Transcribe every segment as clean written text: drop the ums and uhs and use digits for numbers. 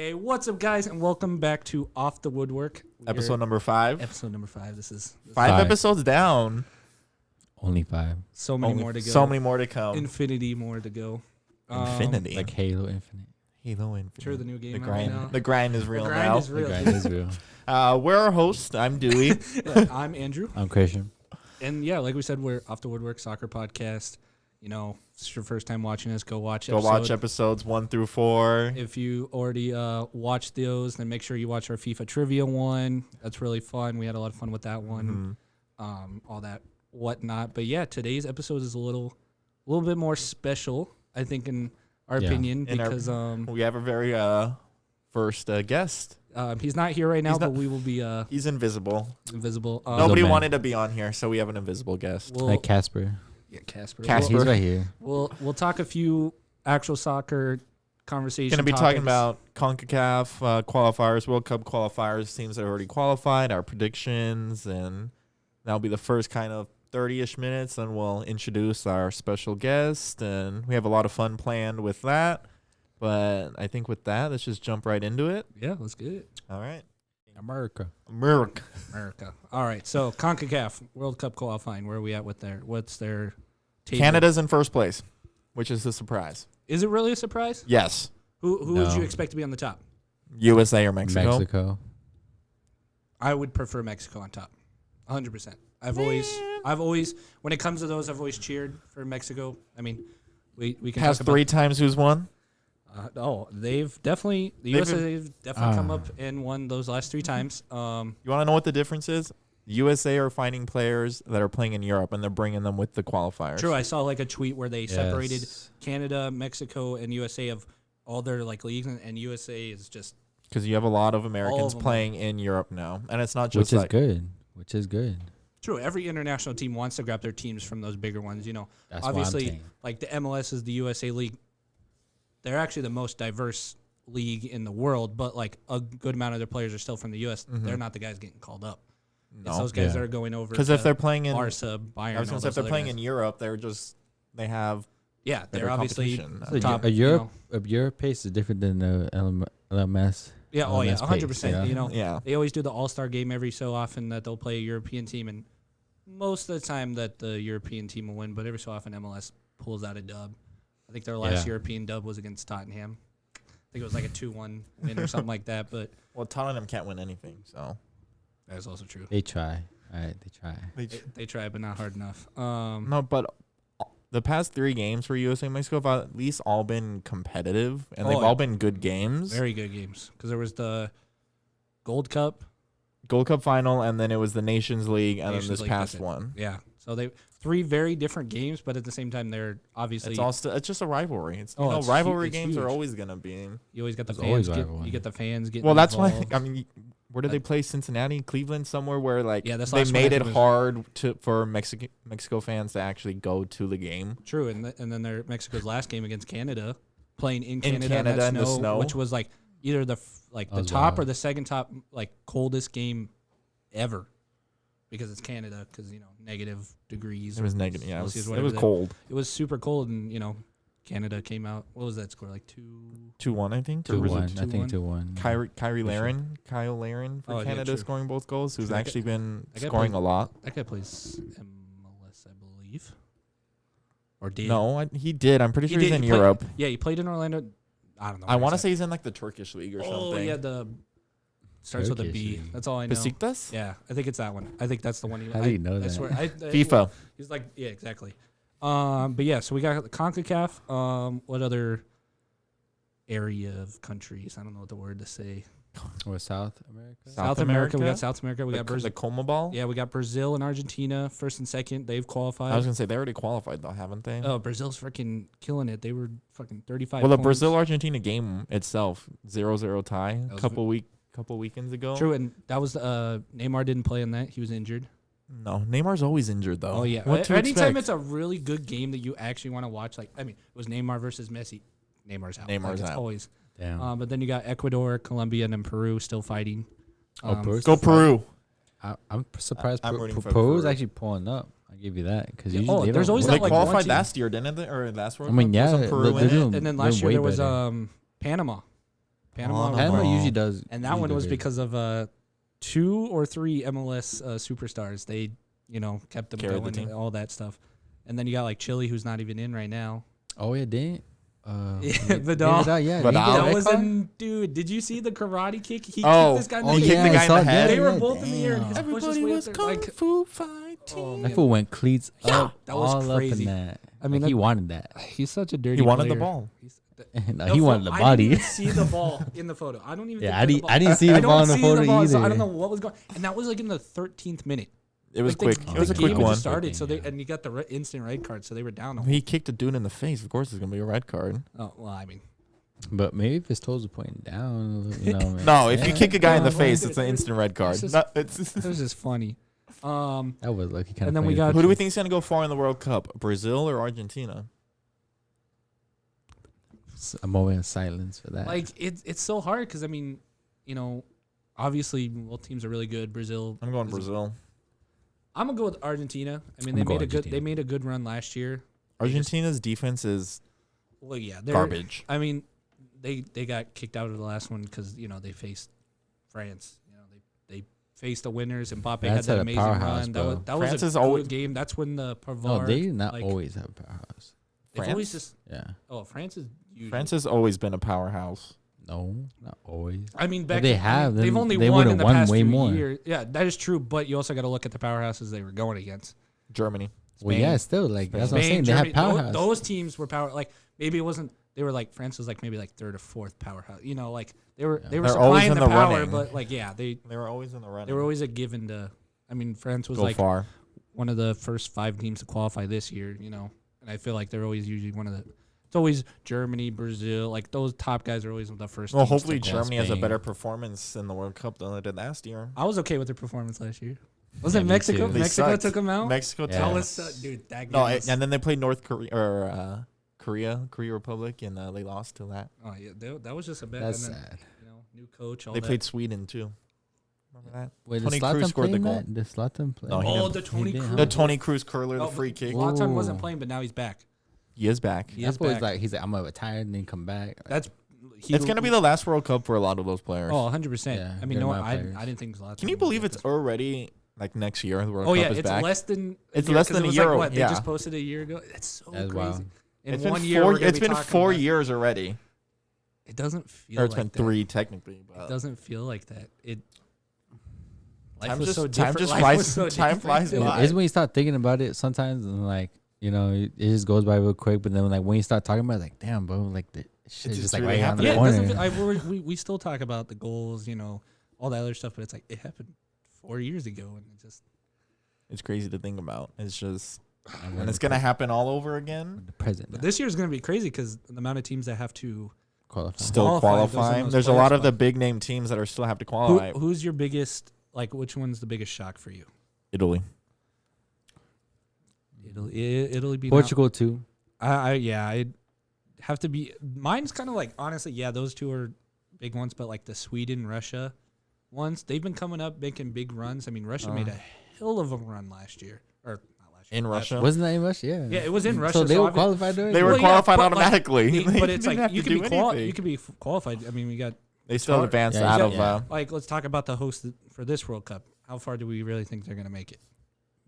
Hey, what's up, guys, and welcome back to Off the Woodwork. Episode number 5. Episode number 5. This is 5 episodes down. Only 5. So many more to go. So many more to come. Infinity more to go. Infinity. Like Halo Infinite. Halo Infinite. Sure, the new game. The grind. Now. The grind is real the grind now. Is real. The grind is real. We're our host. I'm Dewey. I'm Andrew. I'm Christian. And yeah, like we said, we're Off the Woodwork Soccer Podcast. You know, if it's your first time watching us, go watch episodes 1 through 4. If you already watched those, then make sure you watch our FIFA trivia one. That's really fun. We had a lot of fun with that one. All that whatnot. But yeah, today's episode is a little bit more special, I think, in our opinion, because we have a very first guest. He's not here right now, but we will be. He's invisible. Invisible. Nobody wanted to be on here, so we have an invisible guest. Like Casper. Yeah, Casper. He's right here. We'll talk a few actual soccer conversations. Going to be talking about Concacaf qualifiers, World Cup qualifiers, teams that have already qualified, our predictions, and that'll be the first kind of 30-ish minutes. Then we'll introduce our special guest, and we have a lot of fun planned with that. But I think with that, let's just jump right into it. Yeah, let's get it. All right. America. All right. So Concacaf World Cup qualifying. Where are we at with what's their table? Canada's in first place, which is a surprise. Is it really a surprise? Yes. Who would you expect to be on the top? USA or Mexico? I would prefer Mexico on top. 100%. I've always when it comes to those, I've always cheered for Mexico. I mean, we can Past talk about 3 times who's won? They've definitely come up and won those last 3 times. You want to know what the difference is? USA are finding players that are playing in Europe, and they're bringing them with the qualifiers. True, I saw like a tweet where they separated Canada, Mexico, and USA of all their like leagues, and USA is just because you have a lot of Americans playing in Europe now, and it's not just which is good. True, every international team wants to grab their teams from those bigger ones. You know, that's obviously, like the MLS is the USA league. They're actually the most diverse league in the world, but like a good amount of their players are still from the U.S. They're not the guys getting called up. No. It's those guys that are going over. Because if they're playing in Barca, Bayern, I was going to say if they're playing in Europe, they're they're obviously top. A Europe pace is different than the LMS. Yeah, LMS 100%. You know, yeah. They always do the All-Star game every so often that they'll play a European team, and most of the time that the European team will win, but every so often MLS pulls out a dub. I think their last European dub was against Tottenham. I think it was like a 2-1 win or something like that. But Tottenham can't win anything, so that's also true. They try. All right, they try. They try, but not hard enough. No, but the past 3 games for USA and Mexico have at least all been competitive, and they've all been good games. Very good games. Because there was the Gold Cup final, and then it was the Nations League, and then this past one. Yeah. So 3 very different games, but at the same time, they're obviously it's just a rivalry. Rivalry games are always gonna be. You always got the fans. You get the fans getting. Well, that's involved. why. I mean, where did they play? Cincinnati, Cleveland, somewhere where they made it hard for Mexico fans to actually go to the game. True, and then Mexico's last game against Canada, playing in Canada in the snow, which was like either the top or the second top coldest game ever. Because it's Canada, because, negative degrees. It was negative, yeah. It was cold. It was super cold, and, Canada came out. What was that score, like 2-1, I think? 2-1, I think 2-1. Kyle Larin for Canada scoring both goals, who's actually been scoring a lot. That guy plays MLS, I believe. Or did. No, he did. I'm pretty sure he's in Europe. He played in Orlando. I don't know. I want to say he's in, the Turkish league or something. Oh, yeah, starts with a B. That's all I know. Besiktas? Yeah, I think it's that one. I think that's the one. How do you know that? I swear, FIFA. He's like, yeah, exactly. But yeah, so we got the CONCACAF. What other area of countries? I don't know what the word to say. Or South America? South America. We got South America. We got Brazil. The CONMEBOL? Yeah, we got Brazil and Argentina, first and second. They've qualified. I was going to say, they already qualified, though, haven't they? Oh, Brazil's freaking killing it. They were fucking 35 Well, points. the Brazil-Argentina game itself, 0-0 tie, couple weekends ago. True, and that was Neymar didn't play in that. He was injured. No, Neymar's always injured, though. Oh, yeah. Anytime it's a really good game that you actually want to watch, it was Neymar versus Messi. Neymar's out. Neymar's out. Always. Damn. But then you got Ecuador, Colombia, and then Peru still fighting. Go Peru. I'm surprised Peru is actually pulling up. I give you that. Because there's always they that qualified last year, didn't they? Or last World Cup? Peru and then last year there was Panama. Panama. Panama won. usually does. And that one was because of 2 or 3 MLS superstars. They, kept them Carried the going team. and all that stuff. And then you got like Chile, who's not even in right now. Oh yeah, they. Vidal. Yeah, Vidal. That was dude. Did you see the karate kick? He Oh, kicked this guy in he the kicked head. the guy in the head. They were both in the air. And his Everybody pushes way was up there, kung fu fighting. Oh, that fool went cleats up. that was all crazy. Up in that. I mean, he wanted that. He's such a dirty. He wanted player. the ball. No, he wanted the I body. didn't even see the ball in the photo. I don't even. Yeah, think I didn't see the ball in the photo So I either. don't know what was going. And that was like in the 13th minute. It was Like, quick. The It was a game quick had one. just started, so Yeah. and you got the instant red card, so they were down. He kicked a dude in the face. Of course, it's gonna be a red card. Oh well, I mean, But maybe if his toes are pointing down, No, if you kick a guy in the No, face, dude, it's an instant red card. it's just- No, it's this is just funny. that was lucky. And then we got- Who do we think is gonna go far in the World Cup? Brazil or Argentina? a moment of silence for that. Like it's so hard because I mean, obviously both teams are really good. Brazil. I'm going is- Brazil. I'm gonna go with Argentina. I mean, I'm they gonna made go they made a good run last year. Argentina's defense is Well, yeah, they're garbage. I mean, they got kicked out of the last one because they faced France. They faced the winners, and Mbappe had France that had a amazing powerhouse, run. bro. That was France a is good always- game. That's when the no, Pavard. they did not like, always have a powerhouse. They've always just. Yeah. Oh, France is. Usually. France has always been a powerhouse. No, not always. I mean, If back they I mean, have, they've then only they won would've in the won past way few more. years. Yeah, that is true. But you also got to look at the powerhouses they were going against. Germany. Well, Spain. yeah, still like that's what I'm Spain, saying. They Germany, have powerhouse. those teams were power. Like maybe it wasn't. They were like France was like maybe like 3rd or 4th powerhouse. Like they were Yeah. they were They're always supplying in the the power, running. but like yeah, they They were always in the running. were always a given to. I mean, France was go like far. one of the first 5 teams to qualify this year. And I feel like they're always usually one of the. It's always Germany, Brazil, like those top guys are always the first. Well, teams to hopefully qualify. Germany has a Spain. better performance in the World Cup than they did last year. I was okay with their performance last year. Was Yeah, it me Mexico? too. They Mexico sucked. took them out. Mexico Yeah. That took- was dude. That game No, was, and then they played North Korea or Korea Republic, and they lost to that. oh yeah, that was just a bad. That's and then, sad. new coach. All They that. played Sweden too. Remember that? Wait, Tony did Cruz Zlatan scored play the in goal. that? Did Zlatan play? No, he Oh, didn't. the Tony He did, Cruz. huh? The Tony Cruz curler, the Oh, free kick. Zlatan wasn't Ooh. playing, but now he's back. He is back. He That is boy's back. like, he's like, I'm gonna retire and then come back. That's. It's gonna be the last World Cup for a lot of those players. Oh, 100%. Yeah, I mean, they're no, my I players. didn't think Zlatan. Can you would believe get it's this. already like next year? The World Oh Cup yeah, is it's back. less than. It's year, less 'cause than it a was year, Like, what, yeah. They just posted a year ago. It's so That's crazy. wild. In It's 1 been year, four. we're gonna It's be been talking 4 about- years already. It doesn't feel. Or it's like been that. 3 technically. It But doesn't feel like that. Life Time was just- so time different. just Life flies- was so time different, flies dude. by. It's when you start thinking about it sometimes, and like it just goes by real quick. But then like when you start talking about it, like damn, bro, like the shit It's is just just like really right on the Yeah, it corner. doesn't feel, we still talk about the goals, all that other stuff, but it's like it happened 4 years ago, and it just it's crazy to think about. It's just, And and it's gonna happen all over again. the present. But this year is going to be crazy because the amount of teams that have to. qualify. Still Qualify, those are qualifying. those There's a player lot of the spots. big name teams that are still have to qualify. Who's your biggest? Like, which one's the biggest shock for you? Italy. Italy beat Portugal too. I'd have to be. Mine's kind of like honestly, yeah, those two are big ones, but like the Sweden Russia ones, they've been coming up making big runs. I mean, Russia made a hell of a run last year, or not last year. In last- Russia? Wasn't that in Russia? Yeah. Yeah, it was in Russia. So they were obvi- qualified already. They were Well, yeah, qualified but, like, automatically. They but it's didn't like have you to could do be anything. you could be qualified. I mean, we got They still advanced Yeah, out yeah, of. yeah. like let's talk about the host for this World Cup. How far do we really think they're gonna make it?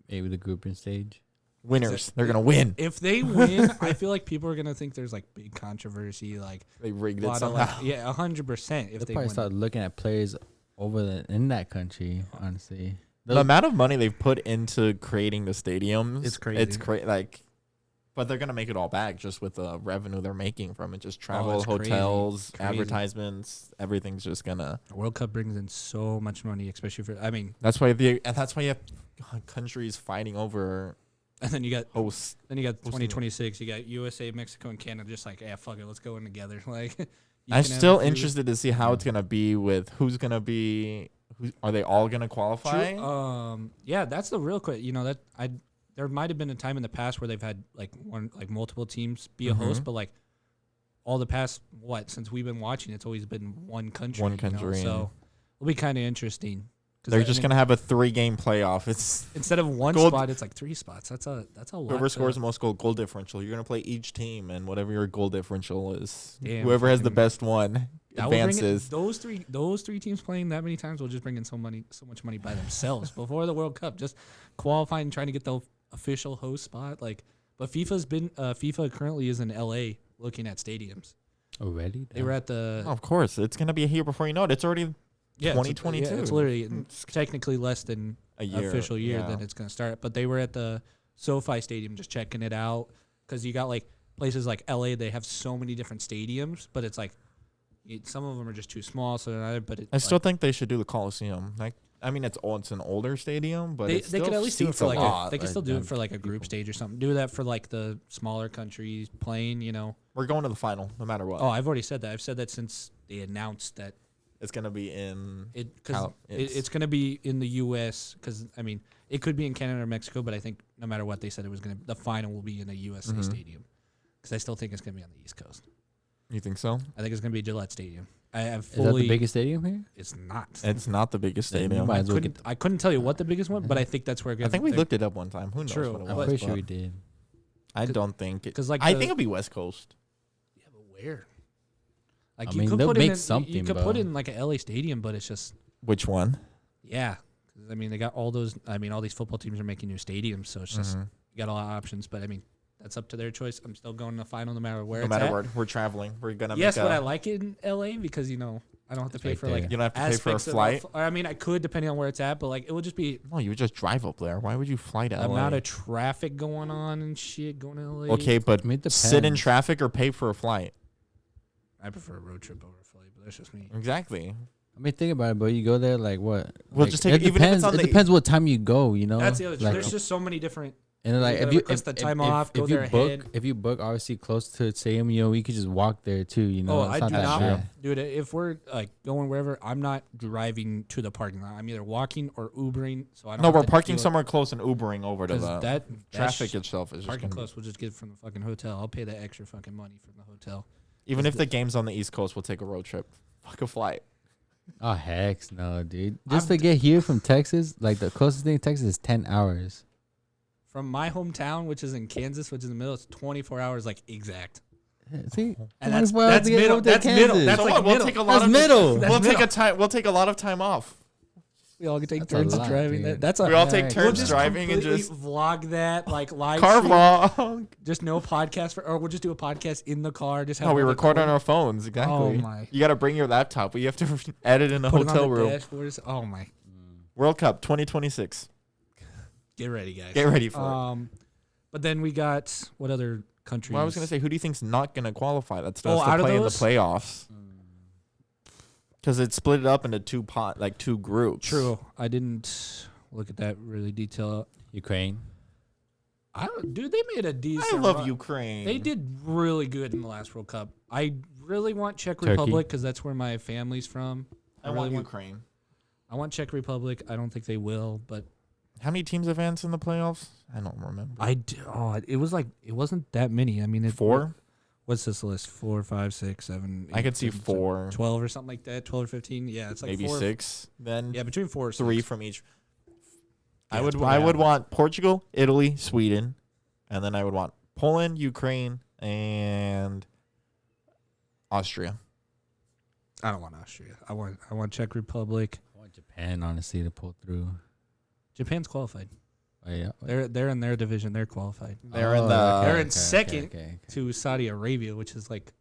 Maybe the grouping stage. Winners. They're gonna win. If they win, I feel like people are gonna think there's like big controversy, like They rigged a it lot of somehow. like, yeah, 100%. If They'll they probably win, start looking at players in that country. Honestly, The amount of money they've put into creating the stadiums, It's crazy. It's but they're gonna make it all back just with the revenue they're making from it. Just travel, it's crazy. hotels, Crazy. advertisements, everything's just gonna. the World Cup brings in so much money, especially for. I mean, That's why you have countries fighting over and then you got hosts. 2026. You got USA, Mexico, and Canada. Just like, yeah, fuck it, let's go in together. Like, you I'm can have still a few- interested to see how it's gonna be with who's gonna be. Are they all gonna qualify? True. Yeah, that's the real quick. There might have been a time in the past where they've had like multiple teams be a host, Mhm. but like all the past since we've been watching, it's always been one country. One country, So it'll be kind of interesting. 'Cause They're I just mean, gonna have a 3-game playoff. It's instead of one gold- spot, it's like 3 spots. That's a lot. whoever to- scores the most goal differential. You're gonna play each team, and whatever your goal differential is, Damn, whoever has the fucking- best one advances. Those three teams playing that many times will just bring in so much money by themselves before the World Cup. Just qualifying, trying to get the official host spot. But FIFA currently is in LA looking at stadiums. Already? They were at the. Oh, of course, it's gonna be here before you know it. It's already 2022. It's literally technically less than a year, official year that it's gonna start. But they were at the SoFi Stadium just checking it out because you got like places like LA. They have so many different stadiums, but it's like. Some of them are just too small, I still think they should do the Coliseum. Like, I mean, it's an older stadium, but they could at least do it for like they could still do it for like a group stage or something. Do that for like the smaller countries playing. We're going to the final, no matter what. Oh, I've already said that. I've said that since they announced that it's gonna be in it's gonna be in the U.S. Because I mean, it could be in Canada or Mexico, but I think no matter what they said, the final will be in a USA stadium. Because I still think it's gonna be on the East Coast. You think so? I think it's gonna be Gillette Stadium. Is that the biggest stadium here? It's not. It's not the biggest stadium. I couldn't tell you what the biggest one, but I think that's where. I think we looked it up one time. Who knows? True. What it I'm was, pretty sure we did. I don't think it. Because I think it'll be West Coast. Yeah, but where? Like I you mean, could they'll put make in something, You could bro. put in like a LA stadium, but it's just Which one? yeah. 'Cause, I mean, they got all those. I mean, all these football teams are making new stadiums, so it's just you got a lot of options. But I mean, that's up to their choice. I'm still going to the final no matter where. No matter where we're traveling, we're gonna. Yes, but I like it in LA because I don't have to pay for like. You don't have to pay for a flight. I mean, I could depending on where it's at, but like it would just be. No, you would just drive up there. Why would you fly to LA? The amount of traffic going on and shit going to LA. Okay, but sit in traffic or pay for a flight. I prefer a road trip over a flight, but that's just me. Exactly. I mean, think about it, bro. You go there, like what? We'll like, just take it. Even Depends. if it's on it depends what time you go. That's the other. Like, there's just so many different. And like if you book obviously close to the stadium, we could just walk there too. Oh, it's I not do that not, bad. dude. If we're like going wherever, I'm not driving to the parking lot. I'm either walking or Ubering. So I don't. No, we're parking somewhere close and Ubering over to the that traffic itself is parking just close. We'll just get it from the fucking hotel. I'll pay the extra fucking money from the hotel. Even if the game's on the East Coast, we'll take a road trip. Fuck a flight. Oh heck no, dude! Just to get here from Texas, like the closest thing to Texas is 10 hours. From my hometown, which is in Kansas, which is in the middle, it's 24 hours, like exact. See, and that's middle. That's middle. That's so like we'll middle. take a lot that's of middle. We'll take a time. We'll take a lot of time off. We all can take That's turns a lot, driving. dude. We all take we'll turns just driving and just vlog that, like live car stream. vlog. Just no podcast or we'll just do a podcast in the car. Just have No, we record on our phones. Exactly. Oh my! You got to bring your laptop. You have to edit in the Put hotel it on the room. dashboards. Oh my! World Cup 2026. Get ready, guys. Get ready for it. But then we got what other countries? Well, I was gonna say, who do you think's not gonna qualify? That still has out to of play in the those? playoffs. Because it's split it up into two groups. True. I didn't look at that really detailed. Ukraine. Dude, they made a decent. I love run. Ukraine. They did really good in the last World Cup. I really want Czech Turkey. Republic because that's where my family's from. I want Ukraine. I want Czech Republic. I don't think they will, but How many teams advanced in the playoffs? I don't remember. it was like it wasn't that many. I mean, 4? What's this list? 4, 5, 6, 7. I could see 7, 4. 12 or something like that. 12 or 15. Yeah, it's like Maybe 4. 6. Then Yeah, between 4 or 6. 3 from each. Yeah, I would want Portugal, Italy, Sweden, and then I would want Poland, Ukraine, and Austria. I don't want Austria. I want Czech Republic. I want Japan, honestly, to pull through. Japan's qualified. Oh, yeah. They're in their division. They're qualified. They're in the. They're in second okay. to Saudi Arabia, which is like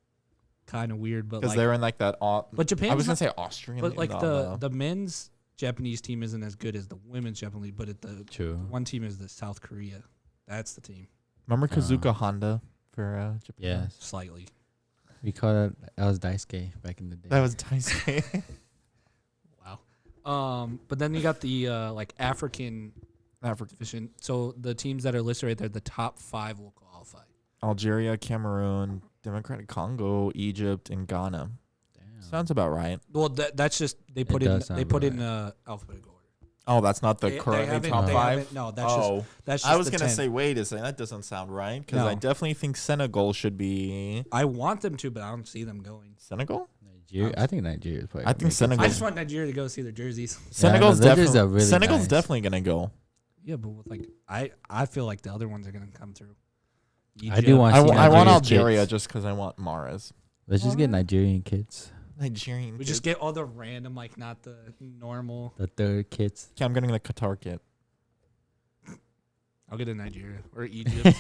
kind of weird, but Because like, they're in like that. but Japan. I was gonna say Austrian, but like no. the men's Japanese team isn't as good as the women's Japanese. But True. one team is the South Korea. That's the team. Remember Kazuka Honda for Japan? Yes. Slightly. We called it, that was Daisuke back in the day. That was Daisuke. Wow. But then you got the like African division. So the teams that are listed right there, the top 5 will qualify. Algeria, Cameroon, Democratic Congo, Egypt, and Ghana. Damn. Sounds about right. Well, that's just they put does sound in right. Alphabetical order. Oh, that's not the They currently haven't- top they 5? haven't- No, that's just I was the going to 10. say, wait a second, that doesn't sound right. Because No. I definitely think Senegal should be... I want them to, but I don't see them going. Senegal? Nigeria. I think Nigeria is probably. I think Senegal. I just want Nigeria to go see their jerseys. Senegal's those jerseys definitely are really Senegal's nice. definitely going to go. Yeah, but with like I feel like the other ones are gonna come through. I do want- I see want Nigeria's Algeria kids. just because I want Mahrez. Let's just get Nigerian kids. Nigerian. We just get all the random, like not the normal. The third kits. Okay, I'm getting the Qatar kit. I'll get a Nigeria or Egypt.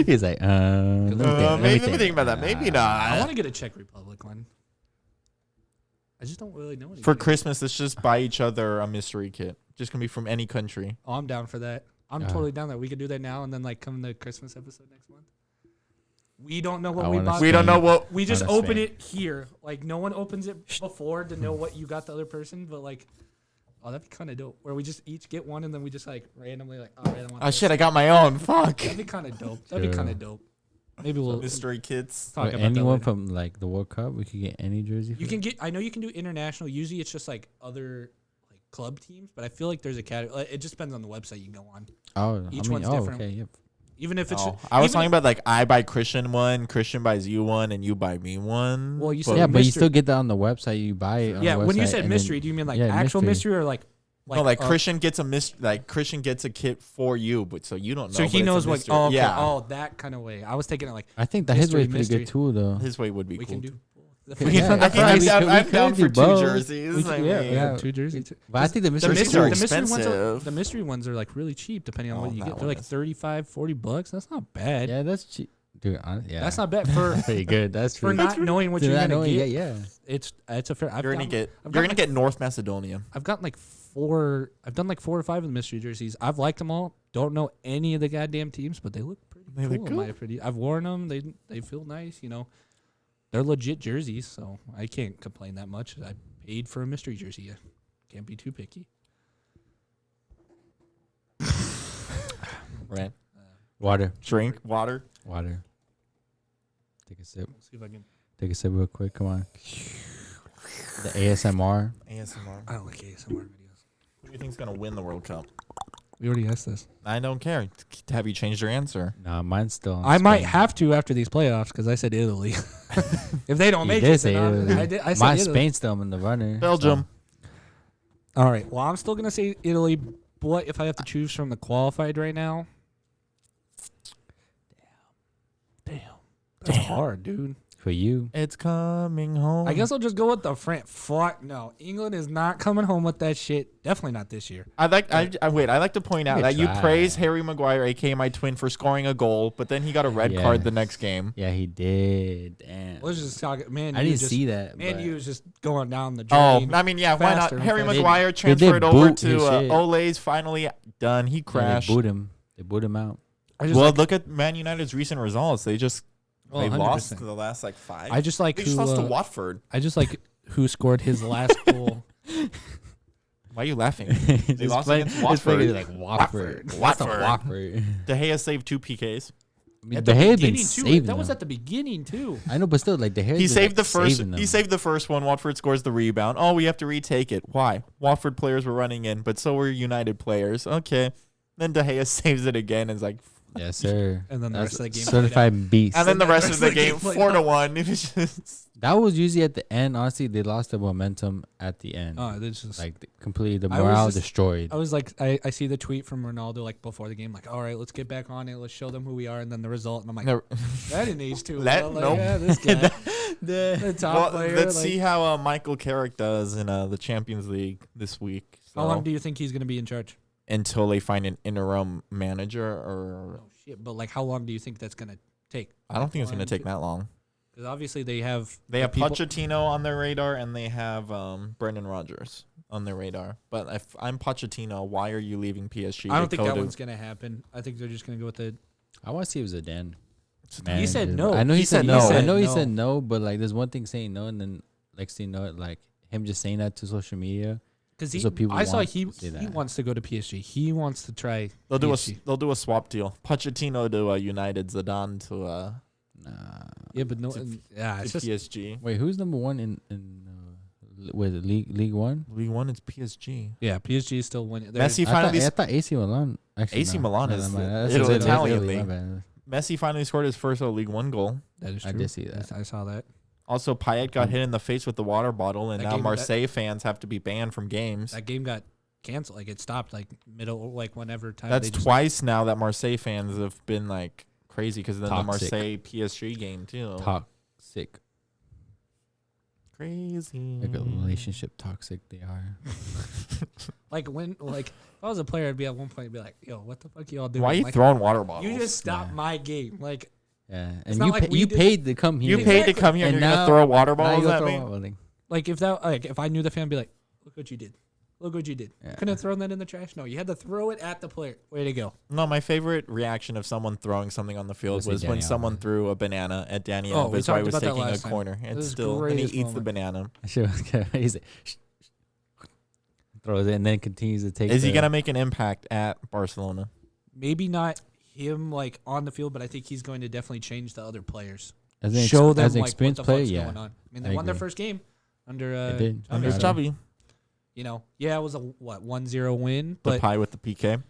He's like, maybe let me think about that. Maybe not. I want to get a Czech Republic one. I just don't really know anybody. For Christmas, let's just buy each other a mystery kit. Just gonna be from any country. Oh, I'm down for that. I'm totally down that we could do that now and then like come the Christmas episode next month. We don't know what we bought. We don't know what. We just open it here. Like no one opens it before to know what you got the other person. But like, oh, that'd be kind of dope. Where we just each get one and then we just like randomly like, all right, I want Oh this. shit! I got my own. Fuck. That'd be kind of dope. That'd be kind of dope. Maybe we'll mystery kits. talk about anyone that from like the World Cup. We could get any jersey. You can get. I know you can do international. Usually it's just like other like club teams, but I feel like there's a category. It just depends on the website you go on. Oh, Each one's different. Okay, yep. Even if it's, I was talking about like I buy Christian one, Christian buys you one, and you buy me one. Well, you said Yeah, but you mystery. still get that on the website. You buy it. On Yeah, the when you website, said and mystery, then, do you mean like actual mystery or like? No, like Christian gets Christian gets a kit for you, but so you don't know. So he but knows it's a what. mystery. Oh, okay. Yeah. Oh, that kind of way. I was taking it like I think that his way is pretty mystery. good too, though. His way would be we cool. can do. Yeah, I'm down for do both. 2 jerseys. I mean, yeah. 2 jerseys. But I think the The mystery mystery are the mystery ones expensive. the mystery ones are like really cheap depending on what you that get. They're one like is. $35-$40. That's not bad. Yeah, that's cheap, dude. Yeah, That's not bad for pretty good. That's for not knowing what you're gonna get. Yeah. It's a fair. You're gonna get North Macedonia. I've gotten like 4. I've done like 4 or 5 of the mystery jerseys. I've liked them all. Don't know any of the goddamn teams, but they look pretty They look cool. I've worn them. They feel nice. You know, they're legit jerseys, so I can't complain that much. I paid for a mystery jersey. Yeah. Can't be too picky. Right. Water. Drink water. Take a sip. Let's see if I can. Take a sip real quick. Come on. The ASMR. ASMR. I don't like ASMR videos. Who do you think's gonna win the World Cup? We already asked this. I don't care. Have you changed your answer? Nah, mine's still. I might Spain. have to after these playoffs because I said Italy. If they don't You make did it, say then Italy. I said My Italy. Spain's still in the runner. Belgium. All right. Well, I'm still gonna say Italy. But if I have to choose from the qualified right now, damn, that's hard, dude. For you. It's coming home. I guess I'll just go with the France. Fuck no, England is not coming home with that shit. Definitely not this year. I'd like to point out You that you try. praise Harry Maguire, aka my twin, for scoring a goal, but then he got a red Yeah. card the next game. Yeah, he did. Damn. Let's just talk. Man, I didn't see that. Man, but you was just going down the Oh, drain. I mean, yeah, why not? faster and Harry faster. Maguire did transferred over boot his to shit. Ole's finally done. He yeah, crashed. they booed him. They booed him out. I just Well, like, look at Man United's recent results. They just well, they 100%. lost the last like 5. I just like they who. just lost to Watford. I just like who scored his last goal. Why are you laughing? They lost against Watford. Like Watford. Watford. Watford. De Gea saved 2 PKs. I mean, At De the Gea been beginning, too. saving That was them. at the beginning too. I know, but still, like De Gea. He saved the first. Saving them. He saved the first one. Watford scores the rebound. Oh, we have to retake it. Why? Watford players were running in, but so were United players. Okay. Then De Gea saves it again and is like, Yes, sir. And then the That's rest of the game certified beast. and then the rest of the game played 4-1. It was just That was usually at the end. Honestly, they lost the momentum at the end. Oh, it's just Like completely, the I was morale just- destroyed. I was like, I see the tweet from Ronaldo like before the game, like, all right, let's get back on it, let's show them who we are, and then the result, and I'm like, never. that didn't age too That- well. Like, nope. yeah, this guy, the top Well, player. let's like, see how Michael Carrick does in the Champions League this week. So, how long do you think he's gonna be in charge? until they find an interim manager, or Oh shit! But like, how long do you think that's gonna take? I don't think it's going to take that long. Because obviously they have They have people. Pochettino on their radar, and they have Brendan Rodgers on their radar. But if I'm Pochettino, why are you leaving PSG? I don't to think go that to- one's gonna happen. I think they're just gonna go with the. I want to see if it was Zidane. He said no. I know he, He said said no. no. I know he No. said no, but like, there's one thing saying no, and then next thing you know, like him just saying that to social media. Because So people I saw want he to see he that. wants to go to PSG. He wants to try. They'll do PSG. they'll do a swap deal. Pochettino to United, Zidane to Nah. Yeah, but no. to- Yeah, it's just PSG. Wait, who's number one in with League One? League One is PSG. yeah. PSG is still winning. They're- Messi I finally thought AC Milan. Actually, AC no. Milan Never is mind. the That's Italy- Italy, Italian Italy, my league. bad. Messi finally scored his first League One goal. That is true. I did see that. I saw that. Also, Payet got hit in the face with the water bottle, and That now game- Marseille fans have to be banned from games. That game got canceled. Like it stopped. Like middle. Like whenever time. That's they just, twice now that Marseille fans have been like crazy because then the Toxic. Marseille PSG game too. Toxic. Crazy. Like a relationship toxic they are. Like if I was a player, I'd be at one point, I'd be like, "Yo, what the fuck y'all doing? Why are you like, throwing water bottles? You just stopped my game. Like, Yeah, It's and not like we you did- paid to come here. You paid to come here and And you're going to now- throw water Now you bottles go at throw me? bowling. like if I knew the fan, I'd be like, look what you did. Look what you did. Yeah. You couldn't have thrown that in the trash. No, you had to throw it at the player. Way to go. No, my favorite reaction of someone throwing something on the field Let's say was when Danny someone Alves. threw a banana at Danny Oh, we Alves while he talked was about that taking a last time. corner. It And was still, and he greatest eats the moment. banana. Shit was good. He's like, throws it and then continues to take. Is he going to make an impact at Barcelona? Maybe not him like on the field, but I think he's going to definitely change the other players. Show them as an like what experienced the player? fuck's Yeah, going on. I mean, they I won their agree. first game under They did. Under Got it. Xavi, you know, it was a 1-0 win, the but pie with the PK.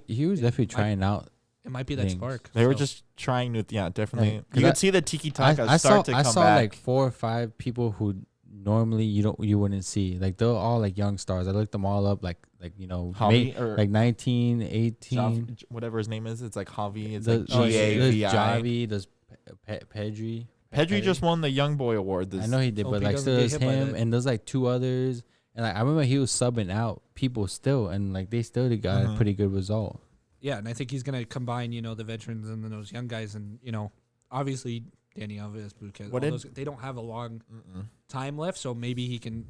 He was definitely trying out. it might be that things. smark. They were So, just trying to, definitely. Right. You 'Cause could see the tiki taka saw start to come back. like 4 or 5 people who normally you wouldn't see. Like they're all like young stars. I looked them all up. Like Javi, or like 19, 18. Javi, whatever his name is. It's like Javi. It's The- like oh, yeah, There's Gavi. Javi. There's Pedri. Pedri just won the Young Boy Award. I know he did, Hope but he like doesn't still get there's hit by him that. and there's like 2 others. And like I remember he was subbing out people still, and like they still got a Mhm. pretty good result. yeah, and I think he's going to combine, the veterans and then those young guys, and obviously Danny Alves, Busquets, What all did- those, they don't have a long Mm-mm. time left, so maybe he can,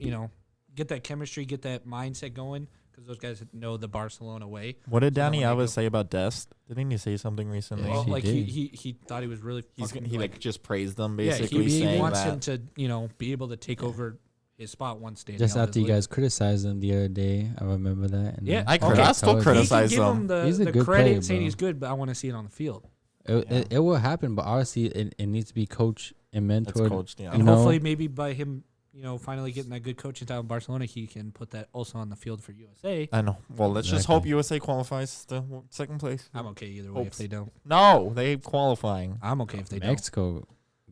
get that chemistry, get that mindset going, because those guys know the Barcelona way. What did So then Danny when they go- Alves say about Dest? Didn't he say something recently? Yeah, Well, he like did. he thought he was really fucking, He just praised them yeah, basically, he saying wants that. him to be able to take over his spot once Danny Just Alves after you leaves. guys criticized him the other day, I remember that. And Yeah, then- I okay. I still He can criticize he can give him. him the, He's a the good credit player, saying bro. he's good, but I want to see it on the field. It will happen, but obviously it needs to be coached and It's mentored. coached, yeah. You And know- hopefully, maybe by him, finally getting that good coaching time in Barcelona, he can put that also on the field for USA. I know. Well, let's just Exactly. hope USA qualifies to second place. I'm okay either way Hopes. if they don't. No, they qualifying. I'm okay if they Mexico.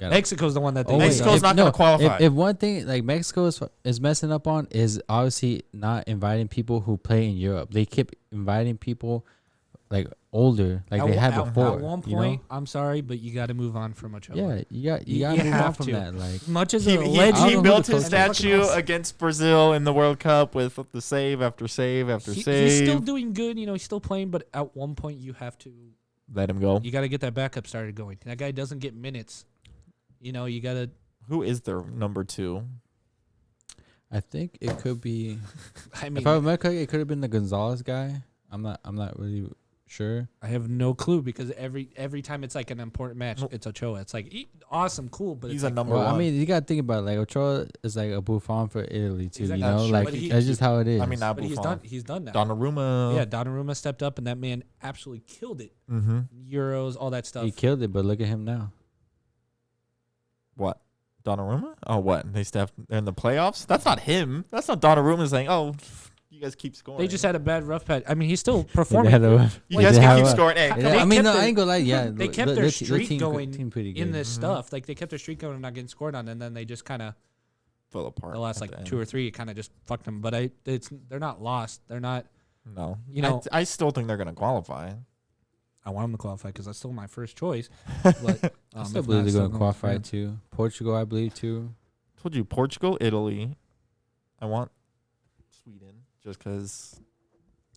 don't. Mexico's the one that they Oh, wait, Mexico's if- not gonna qualify. If one thing like Mexico is messing up on is obviously not inviting people who play in Europe. They keep inviting people like older, like they had before. At one point, I'm sorry, but you got to move on from Ochoa. Yeah, you got You to move on have from to. that. Like As much as He, a he, legend, I he don't know built the his coach. statue against Brazil in the World Cup with the save after save after save. he's still doing good. He's still playing, but at one point you have to. Let him go. You got to get that backup started going. That guy doesn't get minutes. You got to. Who is their number 2? I think it could be. I mean, If I remember correctly, it could have been the Gonzalez guy. I'm not really sure. I have no clue because every time it's like an important match, Nope. it's Ochoa. It's like awesome, cool, but He's it's a like, number Well, 1. I mean, you gotta think about it. Like Ochoa is like a Buffon for Italy too. Exactly. You know, That's true. like But he- that's just how it is. I mean, not but he's Buffon. done. He's done now. Donnarumma. Yeah, Donnarumma stepped up, and that man absolutely killed it. Mm-hmm. Euros, all that stuff. he killed it, but look at him now. What? Donnarumma? Oh, what? They're in the playoffs? That's not him. That's not Donnarumma saying, "Oh, you guys keep scoring." They just had a bad rough patch. I mean, he's still They performing had a- you like, guys they can have keep a- scoring. Hey, Yeah, come they on. I mean, kept no, their- I ain't gonna lie. Yeah, they kept their streak going team pretty good. in this Mhm. stuff. Like they kept their streak going and not getting scored on, and then they just kind of fell apart. the last at like the end. 2 or 3 kind of just fucked them. But they're not lost. They're not. No, I I still think they're gonna qualify. I want them to qualify because that's still my first choice. But I still if believe not, they're still gonna qualify France. too. Portugal, I believe too. Told you, Portugal, Italy. I want Sweden just because.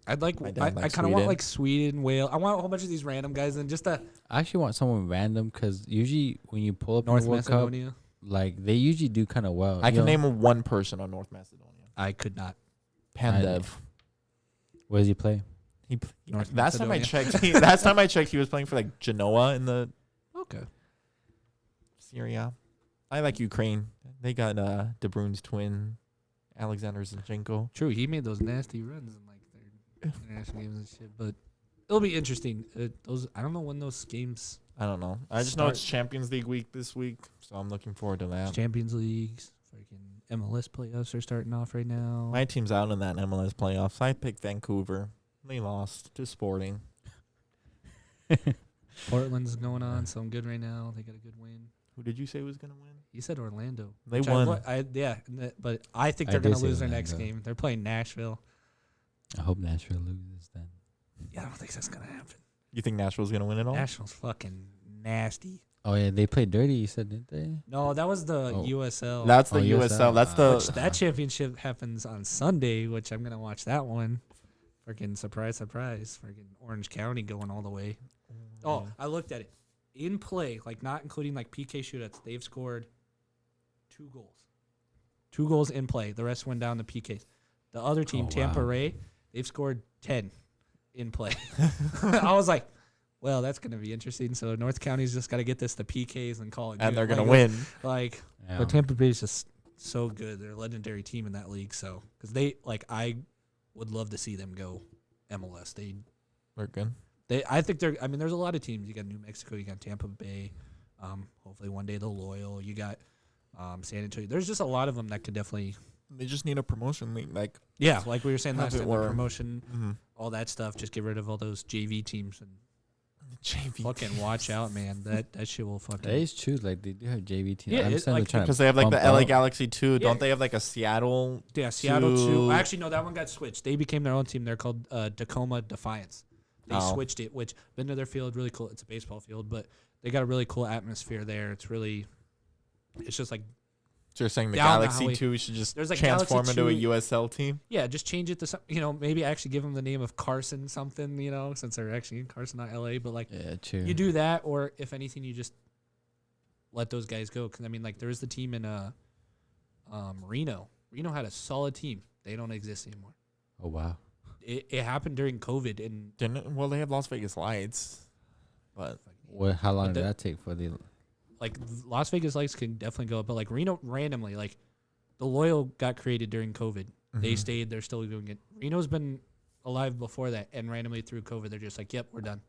I'd like. My I dad likes kind of want Sweden. like Sweden, Wales. I want a whole bunch of these random guys and just a I actually want someone random because usually when you pull up in North the World Cup, Macedonia. like they usually do kind of well. I you can know? name one person on North Macedonia. I could not. Pandev. Where does he play? North Last time I Macedonia. checked, last time I checked, he was playing for like Genoa in the Okay. Syria. I like Ukraine. They got De Bruyne's twin, Alexander Zinchenko. True, he made those nasty runs in like their international games and shit. But it'll be interesting. I don't know when those games. I don't know. I just know it's Champions League week this week, so I'm looking forward to that. Champions Leagues, freaking MLS playoffs are starting off right now. My team's out in that MLS playoffs. I picked Vancouver. They lost to Sporting. Portland's going on, so I'm good right now. They got a good win. Who did you say was gonna win? You said Orlando. They which won. But I think I they're did going to say lose their next Orlando. game. They're playing Nashville. I hope Nashville loses then. Yeah, I don't think that's going to happen. You think Nashville's gonna win it all? Nashville's fucking nasty. Oh yeah, they played dirty. You said, didn't they? No, that was the USL. That's the USL. USL. That's the That championship happens on Sunday, which I'm gonna watch that one. Freaking surprise! Freaking Orange County going all the way. Oh, I looked at it in play, like not including like PK shootouts. They've scored 2 goals. 2 goals in play. The rest went down to PKs. The other team, Tampa Ray, they've scored 10 in play. I was like, well, that's going to be interesting. So North County's just got to get this to PKs and call it and good. they're going to win. But Tampa Bay is just so good. They're a legendary team in that league. So, because I would love to see them go MLS. They're good. I think they're. I mean, there's a lot of teams. You got New Mexico. You got Tampa Bay. Hopefully one day the Loyal. You got San Antonio. There's just a lot of them that could definitely. They just need a promotion league, like like we were saying last time, the promotion, all that stuff. Just get rid of all those JV teams and fucking watch out, man. That shit will fucking. That is true. Like they do have JV teams. Yeah, because they have like the LA Galaxy 2. Don't they have like a Seattle? Yeah, Seattle 2. Actually, no, that one got switched. They became their own team. They're called Tacoma Defiance. They switched it, which been to their field, really cool. It's a baseball field, but they got a really cool atmosphere there. It's just like. So you're saying the Galaxy 2 should just transform into a USL team? Yeah, just change it to some, maybe actually give them the name of Carson something, since they're actually in Carson, not LA. But like, yeah, true. You do that, or if anything, you just let those guys go. Because I mean, like, there is the team in Reno. Reno had a solid team. They don't exist anymore. Oh wow. It happened during COVID, and well, they have Las Vegas Lights, but how long did that take for the? Like Las Vegas Lights can definitely go up, but like Reno randomly, like the Loyal got created during COVID. They stayed. They're still doing it. Reno's been alive before that, and randomly through COVID, they're just like, "Yep, we're done."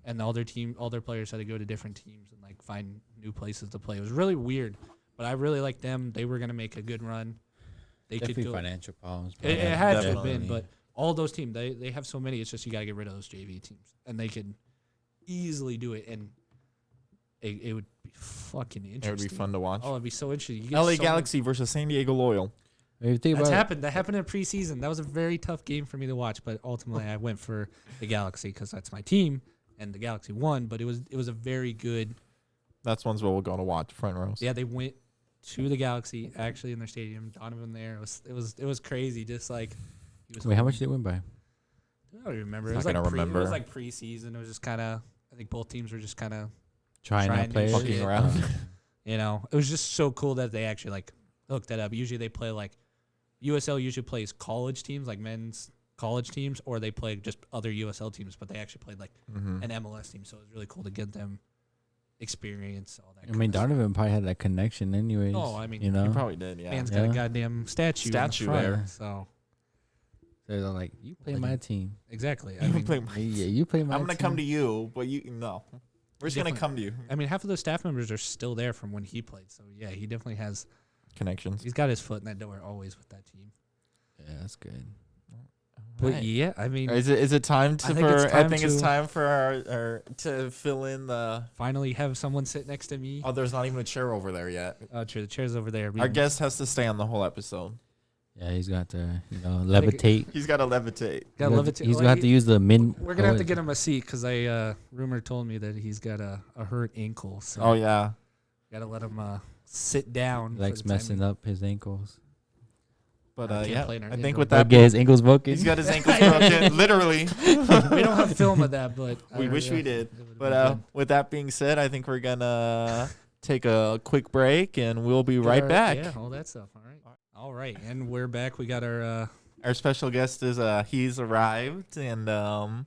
And all their players had to go to different teams and like find new places to play. It was really weird, but I really liked them. They were gonna make a good run. They Definitely could go. Financial problems. It had to have been, but all those teams, they have so many. It's just you gotta get rid of those JV teams, and they can easily do it. And it would be fucking interesting. It would be fun to watch. Oh, it'd be so interesting. LA Galaxy versus San Diego Loyal. That happened in preseason. That was a very tough game for me to watch, but ultimately I went for the Galaxy because that's my team, and the Galaxy won. But it was a very good. That's ones where we're going to watch front rows. Yeah, they went to the Galaxy actually in their stadium. Donovan there. It was crazy. Just like wait, how much did they win by? I don't remember. It was like preseason. It was just kind of. I think both teams were just kind of. Trying to play fucking around. It was just so cool that they actually like hooked that up. Usually they play like USL usually plays college teams, like men's college teams, or they play just other USL teams, but they actually played like an MLS team. So it was really cool to get them experience all that. I mean, Donovan probably had that connection anyways. Oh, I mean, he probably did. Yeah, man's got a goddamn statue there. So they're like, you play my team. Exactly. You play my I'm gonna come to you, but no. We're just going to come to you. I mean, half of those staff members are still there from when he played. So, yeah, he definitely has connections. He's got his foot in that door always with that team. Yeah, that's good. But, yeah, I mean. Is it time I think it's time for our to fill in the. Finally have someone sit next to me. Oh, there's not even a chair over there yet. Oh, true. The chair's over there. Our guest has to stay on the whole episode. Yeah, he's got to, levitate. He's got to levitate. He's going to have to use the min. We're going to have to get him a seat because rumor told me that he's got a hurt ankle. So oh, yeah. Got to let him sit down. He likes messing up his ankles. But, I think with that. Get his ankles broken. He's got his ankles broken, literally. We don't have film of that, but. We wish we did. But with that being said, I think we're going to take a quick break and we'll be right back. Yeah, all that stuff. All right, and we're back. We got our special guest is he's arrived, and I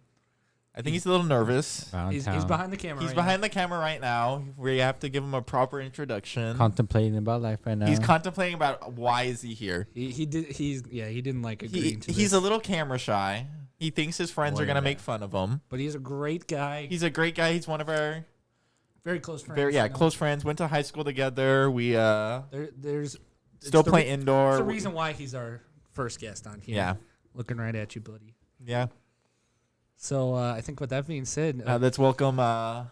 think he's a little nervous. He's behind the camera. He's behind the camera right now. We have to give him a proper introduction. Contemplating about life right now. He's contemplating about why is he here. He didn't like agreeing to this. He's a little camera shy. He thinks his friends are gonna make fun of him. But he's a great guy. He's a great guy. He's one of our very close friends. Close friends. Went to high school together. We there's. Still play indoor. It's the reason why he's our first guest on here. Yeah. Looking right at you, buddy. Yeah. So I think with that being said. Let's welcome. Are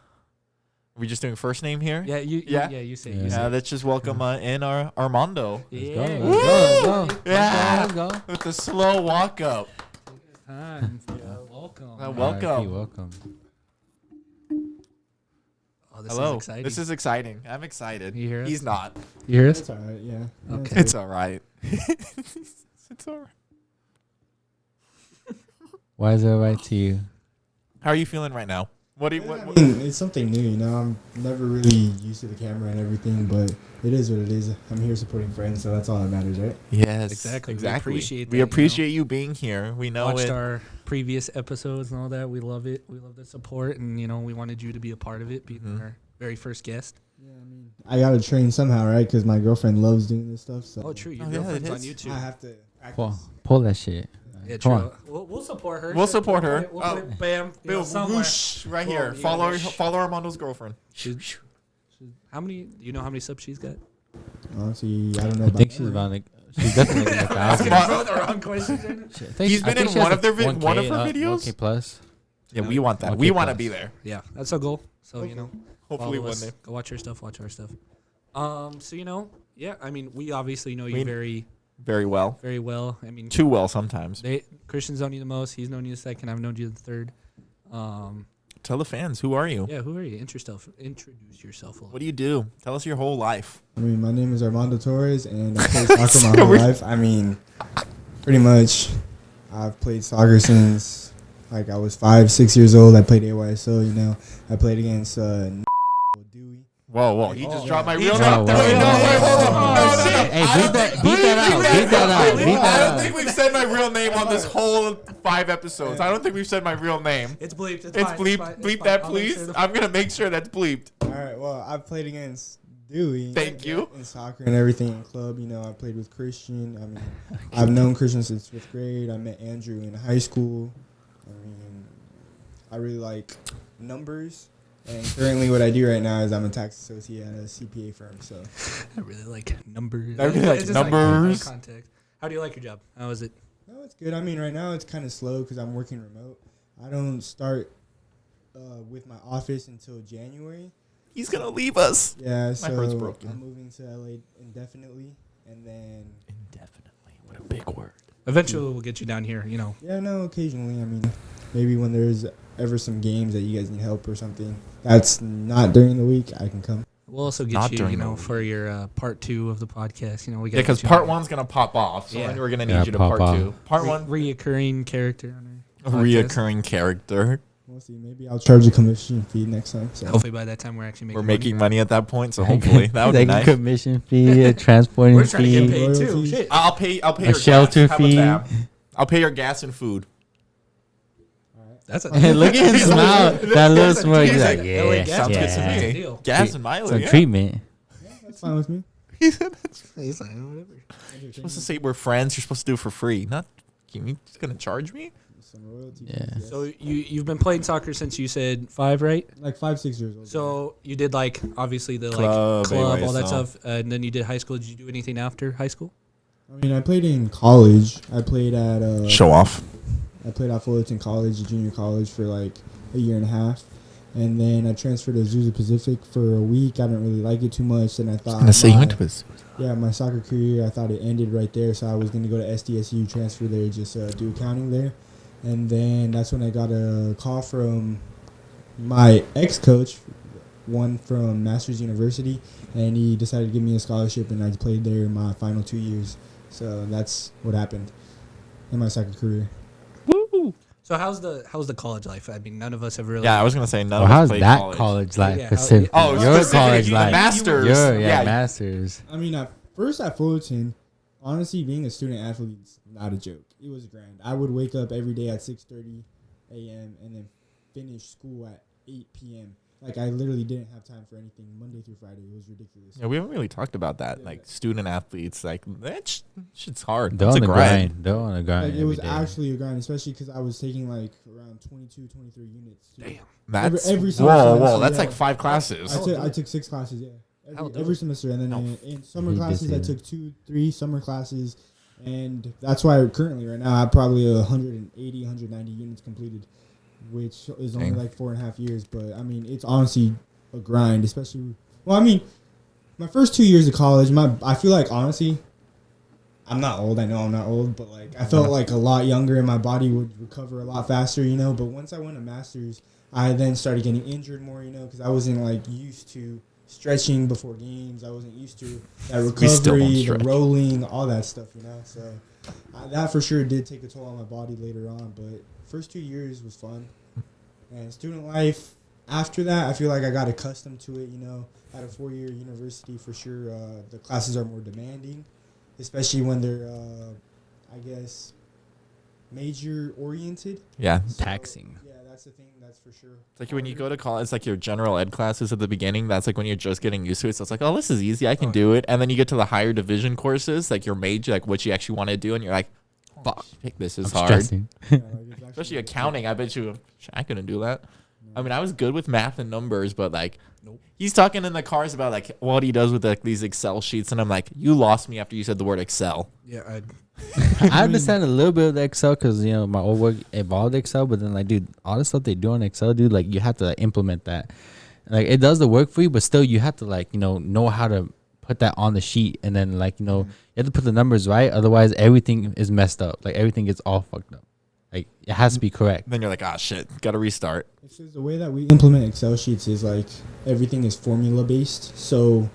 we just doing first name here? Yeah, you say it. Let's just welcome in our Armando. Let's go. Let's go. With the slow walk up. Time for welcome. Welcome. Welcome. Oh, Oh, this is Hello. exciting. This is exciting. I'm excited. You hear us? He's not. You hear us? It's all right, yeah. Okay. It's all right. It's all right. Why is it right to you? How are you feeling right now? What do you? I mean, it's something new, you know. I'm never really used to the camera and everything, but it is what it is. I'm here supporting friends, so that's all that matters, right? Yes, Exactly. We exactly. appreciate that, We you appreciate you being here. We know Watched it. our previous episodes and all that. We love it. We love the support, and we wanted you to be a part of it, being our very first guest. Yeah, I mean, I gotta train somehow, right? Because my girlfriend loves doing this stuff. So Oh, true. Your Oh, yeah, girlfriend's it on is. YouTube. I have to. Pull that shit. Yeah, Come true. on. We'll support her. We'll support her. We'll put it, bam. Bill, Somewhere. whoosh, right Boom, here. yeah. Follow Armando's girlfriend. She's, how many? Do you know how many subs she's got? Honestly, I don't know. I think she's about like she's definitely like 1,000. But- the wrong questions. He's been in one of her videos. 1K plus. Yeah, we want that. 1K We want to plus. be there. Yeah, that's our goal. So Hopefully follow one us. day. Go watch our stuff. Watch our stuff. Yeah. I mean, we obviously know you We- very, Very well. very well. I mean, Too well sometimes. Christian's known you the most. He's known you the second. I've known you the third. Tell the fans, who are you? Yeah. Who are you? Introduce yourself a little. What do you do? Tell us your whole life. I mean, my name is Armando Torres, and I played soccer my whole life. I mean, pretty much, I've played soccer since like I was 5-6 years old. I played AYSO. I played against Dewey. Whoa. He just dropped my He real dropped name. the Wait, real no, name. wait, hold on. No, Oh, shit. Hey, beat that out. I don't think we've said my real name on this whole 5 episodes. I don't think we've said my real name. It's bleeped. It's bleeped. Bleep that, please. I'm going to make sure that's bleeped. All right. Well, I've played against Dewey. Thank you. In soccer and everything in club. I played with Christian. I mean, I've known Christian since 5th grade. I met Andrew in high school. I mean, I really like numbers. And currently what I do right now is I'm a tax associate at a CPA firm. So I really like numbers. I really like It's just numbers. context. How do you like your job? How is it? no, it's good. I mean, right now it's kind of slow because I'm working remote. I don't start with my office until January. He's going to leave us. Yeah, so heart's broken. I'm moving to LA indefinitely. And then, Indefinitely. What a big word. Eventually, we'll get you down here. yeah, no, occasionally. I mean, maybe when there's ever some games that you guys need help or something that's not during the week, I can come. We'll also Not get during you, the week. for your part 2 of the podcast. We got Yeah, because part 1's going to pop off. So Yeah. then we're going to Yeah, need you to pop part off. 2. Part 1, reoccurring character on a our podcast. reoccurring character. We'll see. Maybe I'll charge a commission fee next time. So. Hopefully, by that time, we're actually making We're making money at that point, so hopefully that would be like nice. a commission fee, a transporting We're trying to get fee. paid too. Royalties. Shit. I'll pay A your shelter gas. How about fee. that? I'll pay your gas and food. That's a Look at him smile. That little smile. He's like, LA yeah, gas Sounds good Yeah. to That's a me. deal. Gas and mileage. some Yeah. treatment. That's fine with me. He's like, whatever. You're supposed to say we're friends. You're supposed to do it for free. Not you just gonna charge me? Some royalty Yeah. fees, yes. So you've been playing soccer since you said 5, right? Like 5-6 years old. So you did obviously the Club, club, all that AYSO. stuff, and then you did high school. Did you do anything after high school? I mean, I played in college. I played at Show off. I played at Fullerton College, junior college, for like a year and a half. And then I transferred to Azusa Pacific for a week. I didn't really like it too much. And I thought my soccer career, I thought it ended right there. So I was going to go to SDSU, transfer there, just do accounting there. And then that's when I got a call from my ex-coach, one from Masters University, and he decided to give me a scholarship, and I played there my final 2 years. So that's what happened in my soccer career. Woo! So how's the college life? I mean, none of us have really. Yeah, I was gonna say none Well, of us how's played that college. life Yeah, specific? Oh, your specifically college the life. Masters. Your Yeah. masters. I mean, at first at Fullerton, honestly, being a student athlete is not a joke. It was grand. I would wake up every day at 6:30 a.m. and then finish school at 8 p.m. Like, I literally didn't have time for anything Monday through Friday. It was ridiculous. Yeah, we haven't really talked about that. Yeah. Like student athletes, like that shit's hard. They're That's on a the grind. grind. They're on the grind. Like, it was every day. actually a grind, especially because I was taking, like, around 22, 23 units. Too. Damn. That's Every single whoa. semester, That's yeah. like 5 classes. I took 6 classes, yeah. How Every dope. semester. And then Oh, in summer he classes, just I did. took 2-3 summer classes. And that's why currently right now I have probably 180, 190 units completed, which is only Dang. like 4.5 years. But, I mean, it's honestly a grind, especially. Well, I mean, my first 2 years of college, I feel like, honestly, I'm not old. I know I'm not old, but, like, I felt like a lot younger and my body would recover a lot faster, you know. But once I went to Masters, I then started getting injured more, because I wasn't like used to stretching before games. I wasn't used to that recovery, the rolling, all that stuff, So that for sure did take a toll on my body later on. But first 2 years was fun. And student life, after that, I feel like I got accustomed to it, At a 4-year university, for sure, the classes are more demanding, especially when they're, major-oriented. Yeah. So, taxing. Yeah, that's the thing. That's for sure. It's like when you go to college, it's like your general ed classes at the beginning. That's like when you're just getting used to it. So it's like, oh, this is easy. I can do it. And then you get to the higher division courses, like your major, like what you actually want to do. And you're like, fuck, this is hard. Stressing. Especially accounting. I bet you I couldn't do that. I mean, I was good with math and numbers, but like, he's talking in the cars about like what he does with like these Excel sheets. And I'm like, you lost me after you said the word Excel. Yeah, I understand a little bit of the Excel because, my old work involved Excel. But then, like, dude, all the stuff they do on Excel, dude, like, you have to implement that. Like, it does the work for you, but still you have to, like, know how to put that on the sheet. And then, like, you have to put the numbers right. Otherwise, everything is messed up. Like, everything gets all fucked up. Like, it has to be correct. Then you're like, ah, shit, got to restart. It's just the way that we implement Excel sheets is, like, everything is formula-based. So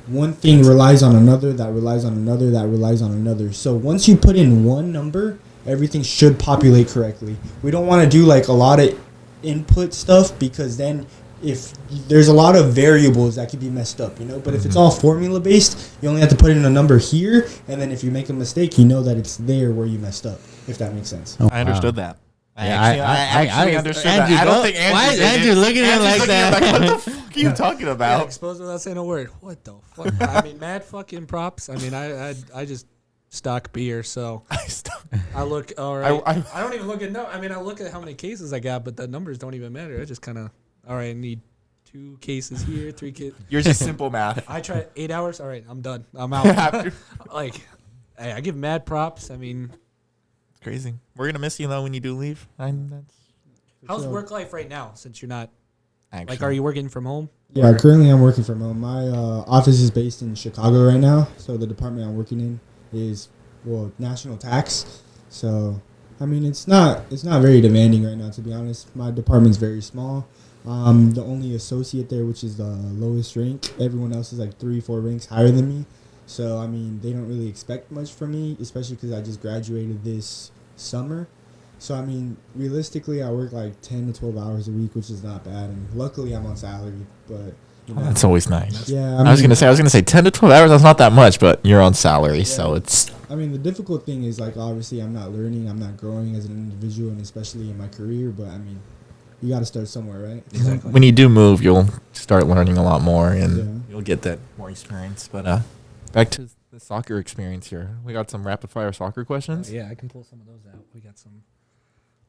one thing relies on another, that relies on another, that relies on another. So once you put in one number, everything should populate correctly. We don't want to do like a lot of input stuff because then if there's a lot of variables that could be messed up, But if it's all formula based, you only have to put in a number here, and then if you make a mistake, that it's there where you messed up. If that makes sense. I understood that. I understood that. I don't think Andrew. Why is Andrew looking at it like that? What the fuck are you talking about? Yeah, exposed without saying a word. What the fuck? I mean, mad fucking props. I mean, I just stock beer, so I look all right. I don't even look at I mean, I look at how many cases I got, but the numbers don't even matter. I just kind of all right. I need 2 cases here, 3 cases. You're just simple math. I tried 8 hours. All right, I'm done. I'm out. Like, hey, I give mad props. I mean. Crazy. We're gonna miss you though when you do leave. How's work life right now? Since you're not, actually, like, are you working from home? Yeah, currently I'm working from home. My office is based in Chicago right now, so the department I'm working in is national tax. So, I mean, it's not very demanding right now, to be honest. My department's very small. The only associate there, which is the lowest rank. Everyone else is like 3-4 ranks higher than me. So, I mean, they don't really expect much from me, especially because I just graduated this summer. So, I mean, realistically, I work like 10 to 12 hours a week, which is not bad. And luckily, I'm on salary, but... that's always nice. Yeah, I was gonna say 10 to 12 hours. That's not that much, but you're on salary, so it's. I mean, the difficult thing is like obviously I'm not learning, I'm not growing as an individual, and especially in my career. But I mean, you got to start somewhere, right? Exactly. When you do move, you'll start learning a lot more, and you'll get that more experience. But back to the soccer experience here. We got some rapid fire soccer questions. Yeah, I can pull some of those out. We got some.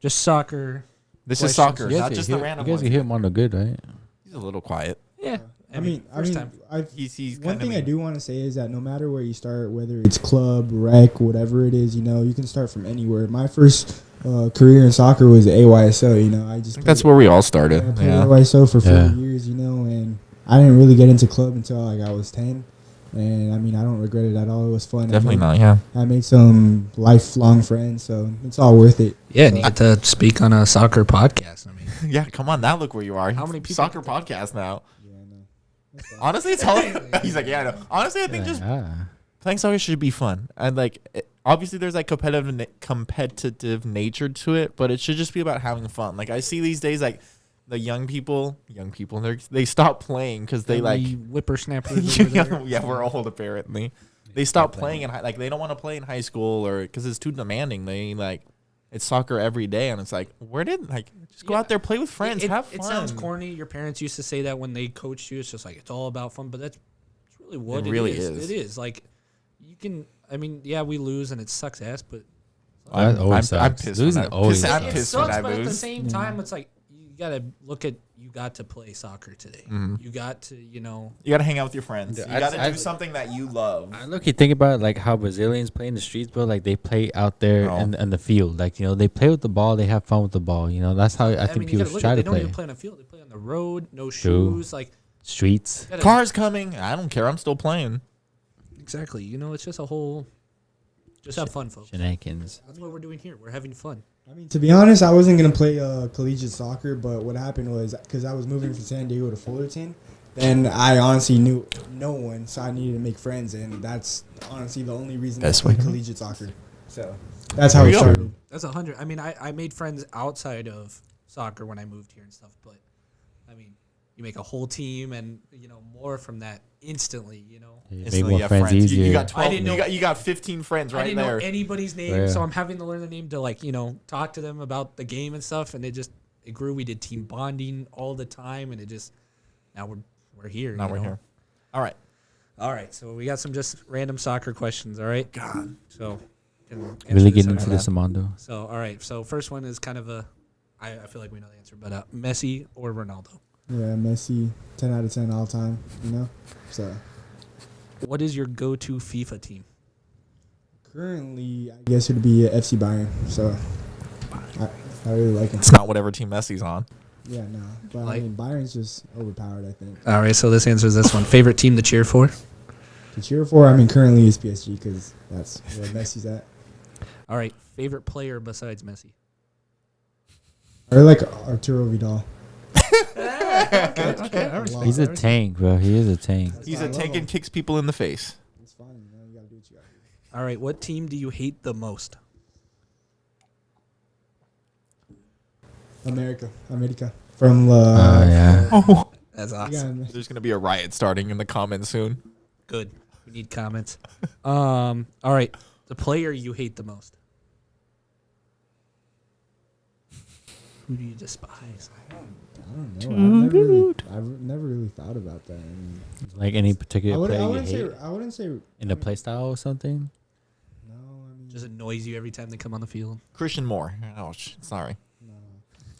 Just soccer. This is soccer, not just the random You guys can hear him on the good, right? He's a little quiet. Yeah. I mean, He's one thing I do want to say is that no matter where you start, whether it's club, rec, whatever it is, you can start from anywhere. My first career in soccer was AYSO. I just that's where we all started. I played AYSO for 4 years, and I didn't really get into club until like I was 10. And I mean, I don't regret it at all. It was fun. Definitely not. Yeah. I made some lifelong friends, so it's all worth it. Yeah, and you get to speak on a soccer podcast. I mean, yeah. Come on, now look where you are. How many people? Soccer podcast now. Honestly, it's all. He's like, yeah, I know. Honestly, I think just playing soccer should be fun, and like, obviously, there's like competitive nature to it, but it should just be about having fun. Like I see these days, like the young people, they stop playing because they like whippersnappers. Yeah, we're old apparently. They stop playing in like they don't want to play in high school or because it's too demanding. They like. It's soccer every day, and it's like, just go out there, play with friends, have fun. It sounds corny. Your parents used to say that when they coached you. It's just like, it's all about fun, but that's really what it really is. It is. Like, you can, I mean, yeah, we lose, and it sucks ass, but... I'm pissed. Losing always sucks. It sucks, but at the same time, it's like, you got to look at, you got to play soccer today. Mm-hmm. You got to, You got to hang out with your friends. You got to do something that you love. I look, you think about it, like how Brazilians play in the streets, bro. Like they play out there in the field. Like, they play with the ball. They have fun with the ball. That's how I think people try to play. They don't even play on the field. They play on the road. No shoes. Like streets. Cars coming. I don't care. I'm still playing. Exactly. It's just a whole Just have fun, folks. Shenanigans. That's what we're doing here. We're having fun. I mean, to be honest, I wasn't going to play collegiate soccer, but what happened was because I was moving from San Diego to Fullerton, then I honestly knew no one, so I needed to make friends, and that's honestly the only reason I played collegiate soccer. So that's how it started. That's 100. I mean, I made friends outside of soccer when I moved here and stuff, but I mean, you make a whole team and, more from that instantly, Make more friends easier. You got 12. You got 15 friends right there. I didn't know anybody's name, so I'm having to learn the name to talk to them about the game and stuff, and it grew. We did team bonding all the time, and now we're here. Now we're here. All right. So we got some just random soccer questions. All right. God. So really getting into this, Armando. So all right. So first one is kind of I feel like we know the answer, but Messi or Ronaldo? Yeah, Messi, 10 out of 10 all time. So. What is your go-to FIFA team? Currently, I guess it'd be FC Bayern. So I really like him. It's not whatever team Messi's on. Yeah, no. But I mean, Bayern's just overpowered, I think. All right, so this answers this one. Favorite team to cheer for? To cheer for, I mean, currently is PSG because that's where Messi's at. All right, favorite player besides Messi? I really like Arturo Vidal. Okay. He's a tank, bro. He is a tank. He's a tank and kicks people in the face. It's fine. You gotta do what you gotta do. All right, what team do you hate the most? America. From yeah. Oh, that's awesome. There's gonna be a riot starting in the comments soon. Good. We need comments. All right, the player you hate the most. Who do you despise? I don't know. I've never really thought about that. I mean, Like any particular player you hate I wouldn't say in the play style or something. No, I mean, Just annoys you every time they come on the field. Christian Moore. Oh, sorry.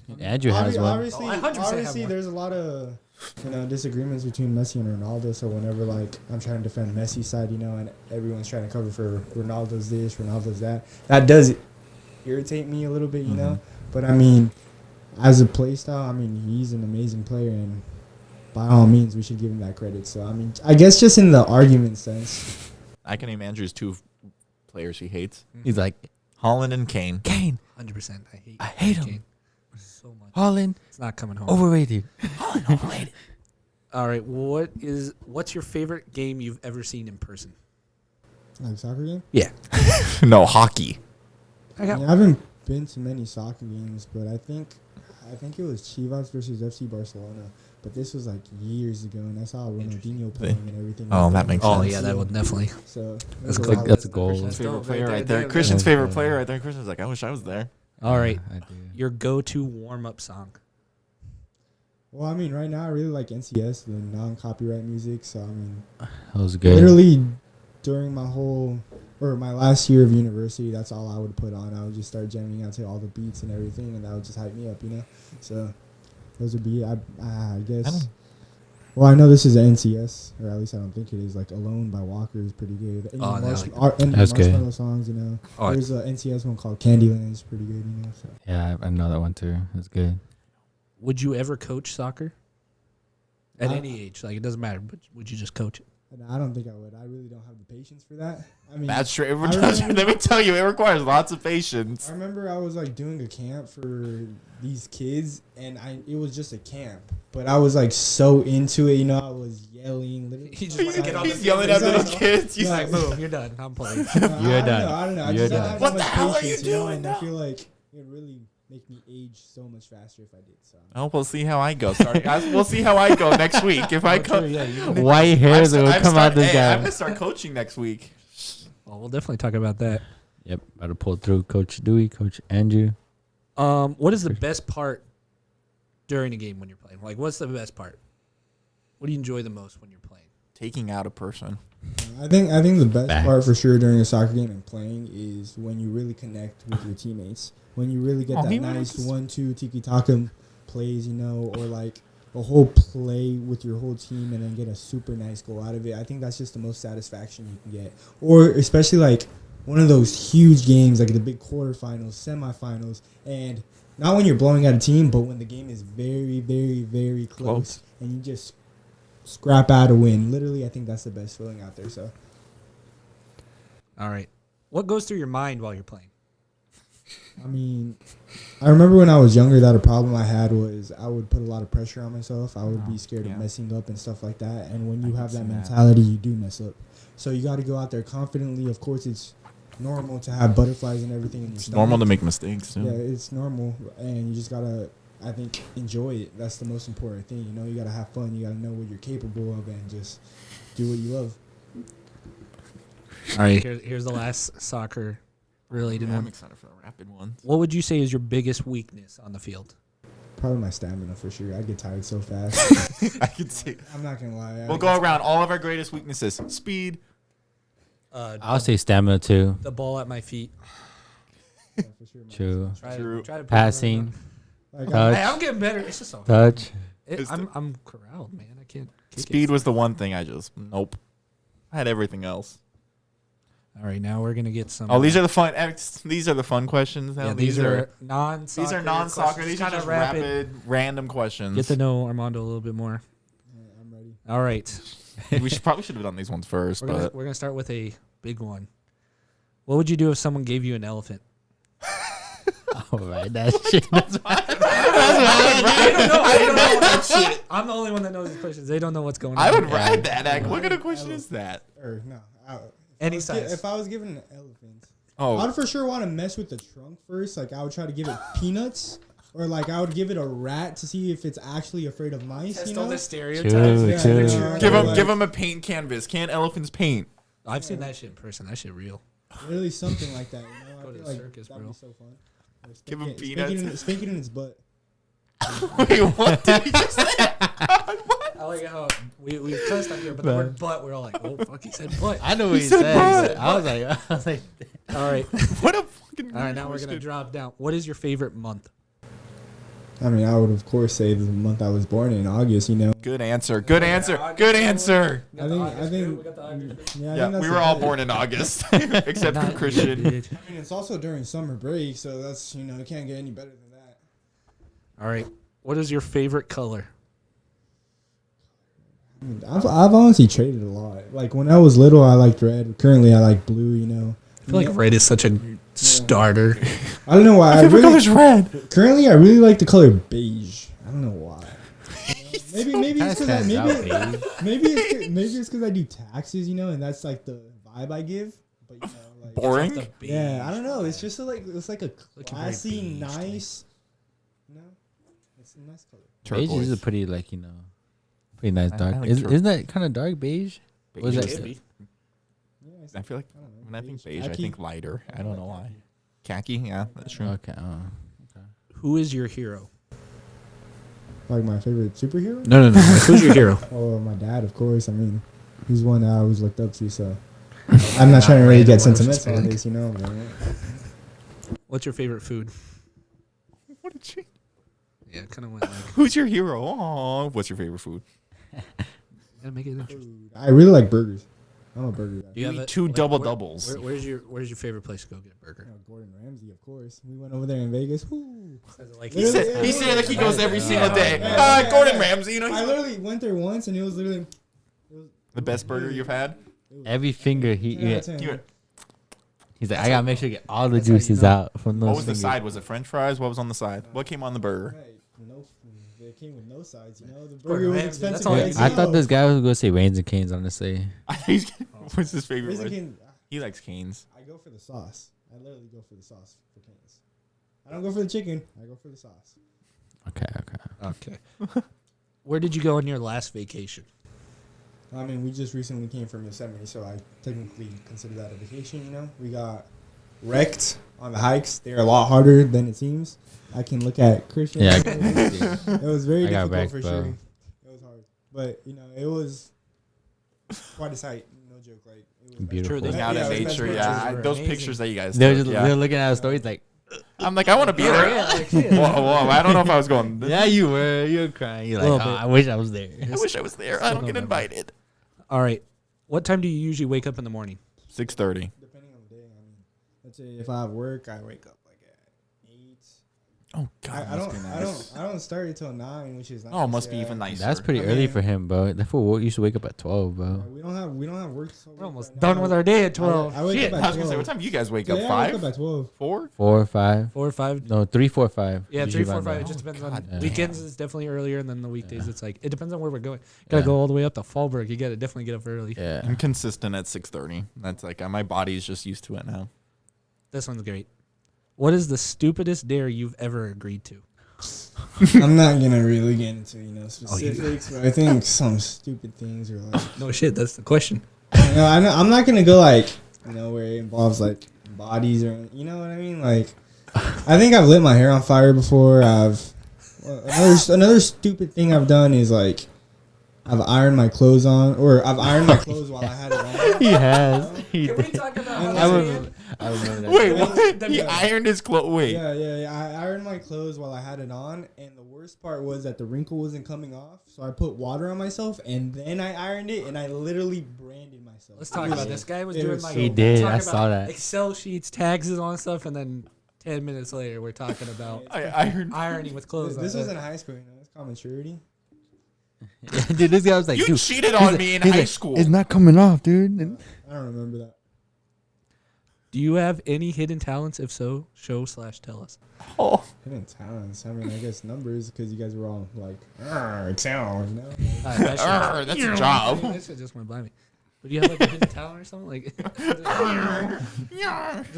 no. Andrew has one. Obviously, I 100% have obviously, one. there's a lot of disagreements between Messi and Ronaldo. So whenever I'm trying to defend Messi's side, and everyone's trying to cover for Ronaldo's this, Ronaldo's that does irritate me a little bit, you know. But I mean, as a play style, I mean, he's an amazing player, and by all means, we should give him that credit. So, I mean, I guess just in the argument sense. I can name Andrew's two players he hates. He's like Holland and Kane. 100%. I hate him Kane. so much. Holland It's not coming home. overrated. Holland overrated. All right, what's your favorite game you've ever seen in person? Like soccer game? Yeah. No, hockey. I haven't been to many soccer games, but I think it was Chivas versus FC Barcelona. But this was like years ago, and I saw Ronaldinho playing and everything. Oh, that makes sense. Oh, yeah, that would definitely. So That's a goal. Christian's favorite player right there. Christian's favorite player right there. Christian's like, I wish I was there. All right, I do. your go-to warm-up song. Well, I mean, right now I really like NCS, the non-copyright music. So I mean, That was good. literally during my last year of university, that's all I would put on. I would just start jamming out to all the beats and everything, and that would just hype me up, So those would be, I guess. Well, I know this is an NCS, or at least I don't think it is. Like "Alone" by Walker is pretty good. And That's good. Marshmallow songs, Oh, There's an NCS one called "Candyland." It's pretty good, So. Yeah, I know that one too. That's good. Would you ever coach soccer? At Uh, any age, like it doesn't matter, but would you just coach it? And I don't think I would. I really don't have the patience for that. I mean, That's true. Let me tell you, it requires lots of patience. I remember I was doing a camp for these kids, and it was just a camp, but I was so into it. I was yelling. Literally. He just wanted to get on the He's yelling at little kids. He's No, like, Boom, you're done. I'm playing. You're done. I don't know. I You're just don't done. have What that the much hell are you patience, doing And now? I feel like it really make me age so much faster if I did. So. oh, we'll see how I go. We'll see how I go next week. If I come, White hairs will come out this I'm guy. gonna start coaching next week. Well, we'll definitely talk about that. Yep, about to pull through Coach Dewey, Coach Andrew. What is the best part during a game when you're playing? Like, what's the best part? What do you enjoy the most when you're playing? Taking out a person. I think the best Facts. part for sure during a soccer game and playing is when you really connect with your teammates. When you really get that nice 1-2 tiki-taka plays, or a whole play with your whole team and then get a super nice goal out of it. I think that's just the most satisfaction you can get. Or especially one of those huge games, like the big quarterfinals, semifinals, and not when you're blowing out a team, but when the game is very, very, very close. And you just scrap out a win. Literally, I think that's the best feeling out there. So, All right. What goes through your mind while you're playing? I mean, I remember when I was younger that a problem I had was I would put a lot of pressure on myself. I would be scared of messing up and stuff like that. And when you have that mentality, you do mess up. So you got to go out there confidently. Of course, it's normal to have butterflies and everything in your stomach. Normal to make mistakes, too. Yeah, it's normal. And you just got to, I think, enjoy it. That's the most important thing. You know, you got to have fun. You got to know what you're capable of and just do what you love. All right. Here's the last soccer related one. I'm excited for the rapid ones. What would you say is your biggest weakness on the field? Probably my stamina for sure. I get tired so fast. I can see. I'm not going to lie. We'll go around all of our greatest weaknesses. Speed. I'll say stamina too. The ball at my feet. Yeah, for sure, True. Try to Passing. Like, Touch. Hey, I'm getting better. It's just so Touch. I'm corralled, man. I can't. Speed was the one thing I just nope. I had everything else. All right, now we're gonna get some. Oh, these are the fun. These are the fun questions. Now. Yeah, these are non-soccer. These are non-soccer. These are just rapid, random questions. Get to know Armando a little bit more. Yeah, I'm ready. All right, We should have done these ones first, we're gonna start with a big one. What would you do if someone gave you an elephant? All right, that shit. I don't know that shit. I'm the only one that knows these questions. They don't know what's going on. I would ride that. What kind of question is that? Or no. Any size. If I was given an elephant, Oh, I'd for sure want to mess with the trunk first. Like I would try to give it peanuts, or like I would give it a rat to see if it's actually afraid of mice. Test you know? all the stereotypes. True. give him a paint canvas. Can't elephants paint? I've seen that shit in person. That shit real. Really something like that. You know? Go to I the feel circus, that'd bro. be so fun. Or Give him spank peanuts. Spank it in its butt. Wait, what did he just say? I like how we cussed out here, but the word butt, we're all like, oh fuck, he said butt. I know what he said said. butt. I was like, All right, What a fucking. all right. Now we're gonna drop down. What is your favorite month? I mean, I would of course say the month I was born in, August. You know. Good answer. Good answer. Good answer. I think. Yeah, we were all born in August, except for Christian. I mean, it's also during summer break, so that's it can't get any better than that. All right. What is your favorite color? I mean, I've honestly traded a lot. Like when I was little, I liked red. Currently, I like blue. You know. I feel like red is such a starter. I don't know why. Favorite color's red. Currently, I really like the color beige. I don't know why. Maybe it's because maybe it's because I do taxes, and that's like the vibe I give. But like Boring. Yeah, I don't know. It's just it's like a classy, nice. It's a nice color. beige is a pretty pretty nice dark. like Isn't that kind of dark beige? What is that? Yeah, I feel like I don't know, when I think beige, khaki. I think lighter. I don't know why. Khaki, yeah, that's true. Okay. Who is your hero? Like my favorite superhero? No. Who's your hero? Oh, my dad, of course. I mean, he's one that I always looked up to. So I'm not trying to really get sentimental on this, man. What's your favorite food? What did she? Yeah, kind of went like. Who's your hero? Oh, what's your favorite food? Gotta make it interesting. I really like burgers. I'm a burger guy. Do you We have eat two doubles. Where's your favorite place to go get a burger? Gordon Ramsay, of course. We went over there in Vegas. Woo. Like He said like he goes every single day. Yeah. Gordon Ramsay, I literally went there once, and it was literally the best burger you've had. Every finger he You ate. went, He's like, I gotta make sure to get all the juices out from those. what was the fingers. side? Was it French fries? What was on the side? What came on the burger? Right. No, it came with no sides. The Gordon burger was Ramsay, expensive. that's all but you it's I need. thought this guy was gonna say Raisins and Canes. Honestly, What's his favorite? Raising one? Cane, He likes Canes. I go for the sauce. I literally go for the sauce for Canes. I don't go for the chicken. I go for the sauce. okay. Where did you go on your last vacation? I mean, we just recently came from Yosemite, so I technically consider that a vacation. We got wrecked on the hikes. They're a lot harder than it seems. I can look at Christian. Yeah, It was very I got difficult wrecked, for bro. sure. It was hard, but it was quite a sight. No joke, like it was Beautiful. Being They- out yeah, in those nature, pictures yeah. were Those amazing. pictures that you guys They're took, just yeah. they're looking at our stories like, I'm like, I want to be there. Whoa, I don't know if I was going. yeah, you were. You were crying. You're Little like, bit. I wish I was there. I wish I was there. I don't get November. invited. All right. What time do you usually wake up in the morning? 6:30. depending on the day. I mean, let's say if I have work, I wake up like at 8. Oh God, I don't start until 9, which is nice. Oh, it must be even nicer. That's pretty early for him, bro. That fool used to wake up at 12, bro. We don't have work. We're almost done with our day at 12. I wake up at I was gonna say, what time do you guys wake up? I 5? wake up at 12. 4? 4 or 5. 4 or 5. No, 3, 4, 5. Yeah, Usually 3, 4, around 5. there. It just depends on God weekends. It's definitely earlier, and then the weekdays it's like it depends on where we're going. Gotta go all the way up to Fallbrook. You gotta definitely get up early. Yeah. I'm consistent at 6:30. That's like my body's just used to it now. This one's great. What is the stupidest dare you've ever agreed to? I'm not gonna really get into specifics, but I think some stupid things are like. No shit, that's the question. I'm not gonna go like where it involves like bodies or you know what I mean. Like, I think I've lit my hair on fire before. Another stupid thing I've done is like I've ironed my clothes while I had it on. He has. Can we talk about I remember that. Wait, what? He ironed his clothes. Wait. Yeah. I ironed my clothes while I had it on, and the worst part was that the wrinkle wasn't coming off, so I put water on myself, and then I ironed it, and I literally branded myself. Let's talk about this. Guy was doing like he did. I saw that. Excel sheets, tags on stuff, and then 10 minutes later, we're talking about ironing with clothes. This was in high school, it's called maturity. Yeah, dude, this guy was like, You dude, cheated on me in high school. It's not coming off, dude. I don't remember that. Do you have any hidden talents? If so, show/tell us. Oh. Hidden talents. I mean, I guess numbers because you guys were all like, Excel, you know? That's a job. This shit just went by me. But do you have like a hidden talent or something? Like, just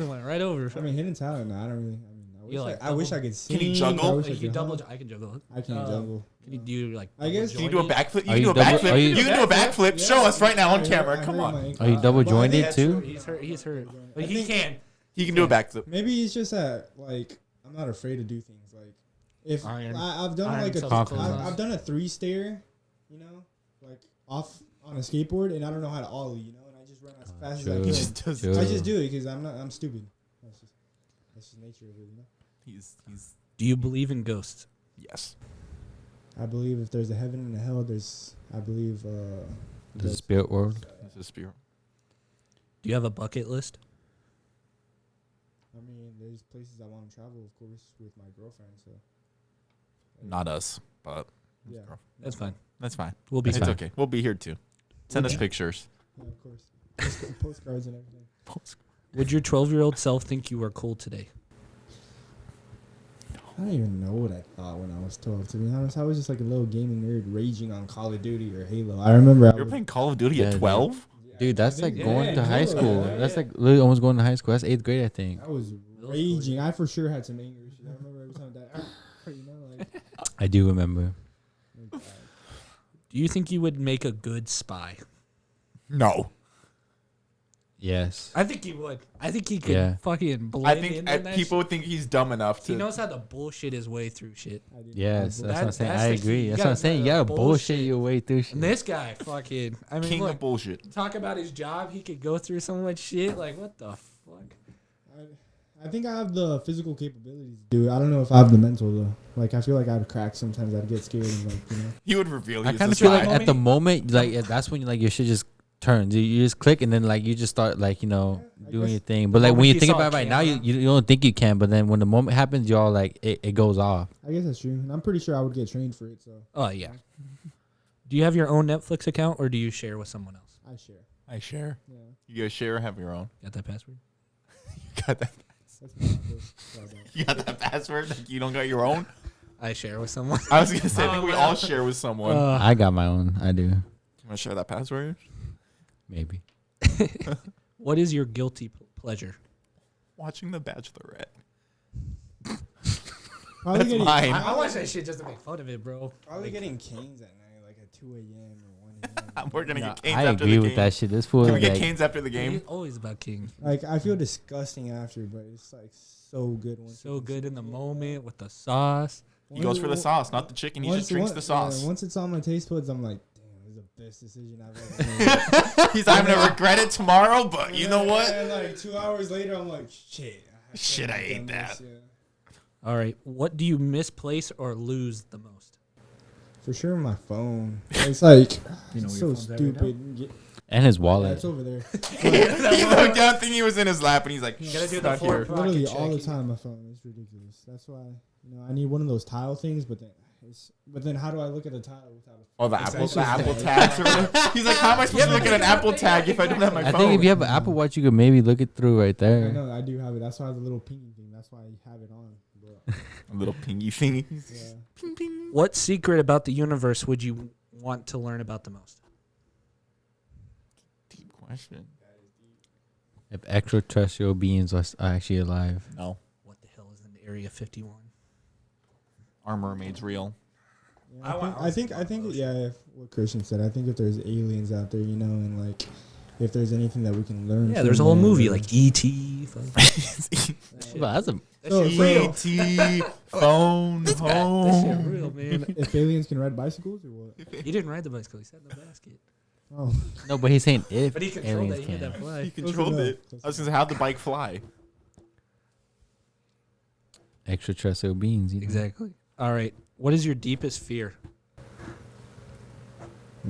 went right over. I mean, hidden talent. No, I don't really. I wish I could sing. Can you juggle? Like, you double. I can juggle. I can't juggle. Can you do like? I guess. Can you do a backflip? You Are can do you a double- backflip. are you- You can do a backflip. Yeah, Show us right now on I camera. hurt Come my on. ankle. Are you double jointed That's too? true. He's hurt. But I he think- can. He can do a backflip. Maybe it's just that like I'm not afraid to do things. Like if Iron. I've done Iron like self-clothes. I've done a 3-stair, like off on a skateboard, and I don't know how to ollie, and I just run as fast as I True. can. True. I just do it because I'm stupid. That's just nature of it, He's Do you believe in ghosts? yes. I believe if there's a heaven and a hell, I believe The spirit world. This is spirit. Do you have a bucket list? I mean, there's places I want to travel, of course, with my girlfriend. So Not us, but yeah, That's fine. that's fine. We'll be It's fine. okay. We'll be here too. Send us pictures. yeah, of course. Postcards and everything. Would your 12-year-old self think you are cool today? I don't even know what I thought when I was 12. To be honest, I was just like a little gaming nerd raging on Call of Duty or Halo. I remember You were playing Call of Duty at Yeah, 12? Dude, that's like going to high yeah, school. yeah. That's like literally almost going to high school. That's 8th grade, I think. I was raging. I for sure had some anger issues. I remember every time that. Like, I do remember. Do you think you would make a good spy? No. Yes. I think he would. I think he could fucking blend I in think in that people think he's dumb enough shit. to. He knows how to bullshit his way through shit. Yes, that's what I'm saying. that's I the agree. key. That's You what I'm gotta saying. You know gotta the bullshit bullshit. your way through shit. And this guy, fucking, I mean, King look, of bullshit. talk about his job. He could go through so much shit. Like, what the fuck? I think I have the physical capabilities to do it. I don't know if I have the mental though. Like I feel like I'd crack sometimes. I'd get scared and He would reveal. I kind of feel like at the moment, like that's when like your shit just turns. You just click and then like you just start like doing your thing. But like when you think about it right now, you don't think you can. But then when the moment happens, y'all like it goes off. I guess that's true. And I'm pretty sure I would get trained for it. So Oh yeah. Do you have your own Netflix account or do you share with someone else? I share. I share. Yeah, You guys share or have your own? Got that password? You got that? that's my first. You got that password? Like you don't got your own? I share with someone. I was gonna say I think we all share with someone. I got my own. I do. You want to share that password? Maybe. What is your guilty pleasure? Watching The Bachelorette. Probably That's getting, mine. I watch that shit just to make fun of it, bro. Probably getting canes at night, like at 2 a.m. or 1 a.m. We're gonna No, get canes I after agree the with game. that shit. This fool Can we get like, canes after the It's game? always about King. Like I feel disgusting after, but it's like so good. So good in the moment with the sauce. He goes for the sauce, not the chicken. He just drinks the sauce. Once it's on my taste buds, I'm like, damn, this is the best decision I've ever made. He's I'm gonna regret it tomorrow, but you know what? And like 2 hours later, I'm like, shit. Shit, I ate that. All right. What do you misplace or lose the most? For sure, my phone. It's like You know it's where so your phone's at right stupid. And his Yeah, wallet. it's over there. He looked down, thinking he was in his lap, and he's like, You gotta do "It's the not four here." pocket Literally check. all the time, my phone. It's ridiculous. That's why, I need one of those tile things, but then how do I look at the tile without a Oh, the It's Apple just- tags. Or whatever. He's like, how am I supposed to look at an Apple tag if I don't have my I phone? think if you have an Apple Watch, you could maybe look it through right I there. know, I do have it. That's why I have the little pinging thing. That's why I have it on. But, A little pingy thingy. yeah. Ping, ping. What secret about the universe would you want to learn about the most? Deep question. If extraterrestrial beings are actually alive. No. What the hell is in Area 51? Are mermaids real? Yeah, I think, yeah, what Christian said. I think if there's aliens out there, and like, if there's anything that we can learn. Yeah, from there's a whole them, movie or- like E.T. But that's a So, ET, phone, That shit home. real, man. if aliens can ride bicycles or what? He didn't ride the bicycle. He sat in the basket. Oh, no, but he's saying if But he controlled aliens it. He had that can. fly. He controlled it. I was going to say, how'd the bike fly? Extraterrestrial beings. Exactly. All right. What is your deepest fear? I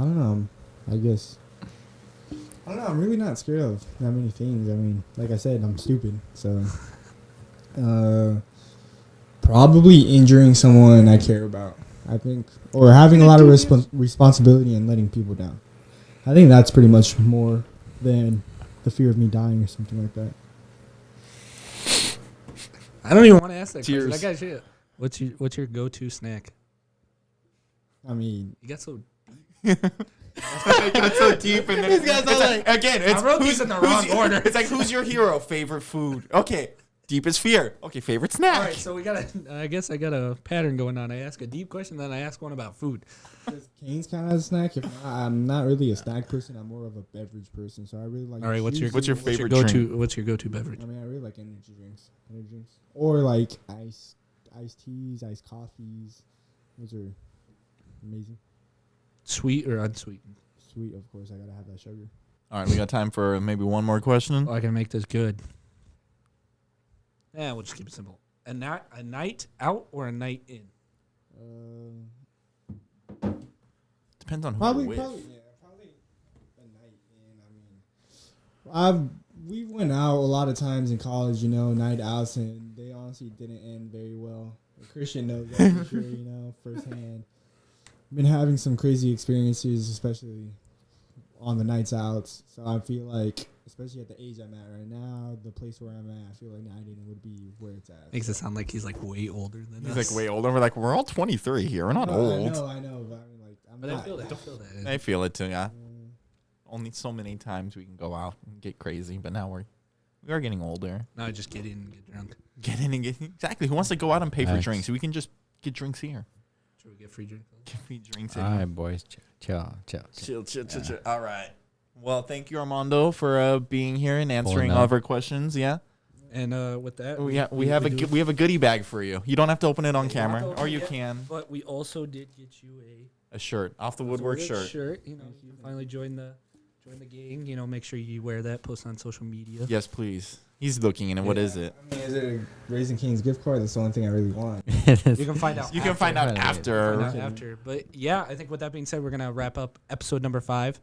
don't know. I guess. I don't know. I'm really not scared of that many things. I mean, like I said, I'm stupid. So, probably injuring someone I care about. I think, or having a lot of responsibility and letting people down. I think that's pretty much more than the fear of me dying or something like that. I don't even want to ask that Cheers. question. I got shit. What's your go-to snack? I mean, You got so It's so deep. And then These guys are like, again, it's I wrote these in the wrong order. It's like, who's your hero? Favorite food? Okay. Deepest fear. Okay, favorite snack. All right, so we got I guess I got a pattern going on. I ask a deep question, then I ask one about food. Cane's kind of a snack. If not, I'm not really a snack person. I'm more of a beverage person. So I really like. All right, what's your What's your favorite go-to? drink? What's your go-to beverage? I mean, I really like energy drinks, or like iced teas, iced coffees. Those are amazing. Sweet or unsweetened? Sweet, of course. I gotta have that sugar. All right, we got time for maybe one more question. Oh, I can make this good. Yeah, we'll just keep it simple. A night out or a night in? Depends on who Probably you're with. a night in. I mean, we went out a lot of times in college, night outs, and they honestly didn't end very well. Christian knows that for sure, firsthand. Been having some crazy experiences, especially on the nights outs. So I feel like, especially at the age I'm at right now, the place where I'm at, I feel like night in would be where it's at. Makes it sound like he's like way older than us. He's like way older. We're all 23 here. We're not No, old. I know, but I mean, like, I'm But not. I feel that. I feel it too, yeah. Only so many times we can go out and get crazy, but now we are getting older. No, I just get in and get drunk. Get in and get exactly. Who wants to go out and pay for Facts. drinks? We can just get drinks here. Should we get free drinks? Get free drinks All in. right, boys. Chill. Chill. All right. Well, thank you, Armando, for being here and answering Pulling all up. of our questions. Yeah. And with that, We have a goodie bag for you. You don't have to open it on You don't have camera, to open or it you yet. can. But we also did get you A shirt, Off the Woodwork shirt. You finally joined the gang. Make sure you wear that. Post on social media. Yes, please. He's looking in it. What is it? I mean, is it a Raising King's gift card? That's the only thing I really want. You can find out. You can find out after. after. But yeah, I think with that being said, we're gonna wrap up episode number 5.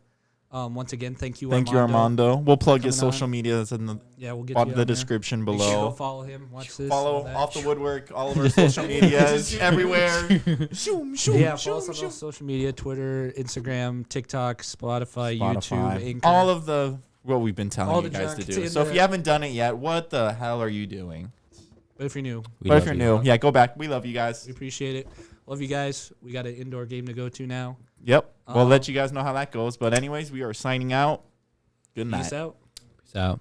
Once again, thank you, Thank you, Armando. We'll plug his Coming on. social media. It's in the Yeah, we'll get bottom you of the on there. description Make sure you go below. follow him. Watch this. Follow all that. Off the Woodwork, all of our social medias, everywhere. Yeah, follow us on those social media: Twitter, Instagram, TikTok, Spotify, YouTube, Anchor. All of what we've been All telling you the guys to junk, do. it's So in if the- you haven't done it yet, what the hell are you doing? But if you're new, But if you're new, yeah, go back. We love you guys. we appreciate it. Love you guys. We got an indoor game to go to now. Yep. We'll let you guys know how that goes. But anyways, we are signing out. Good night. Peace out. Peace out.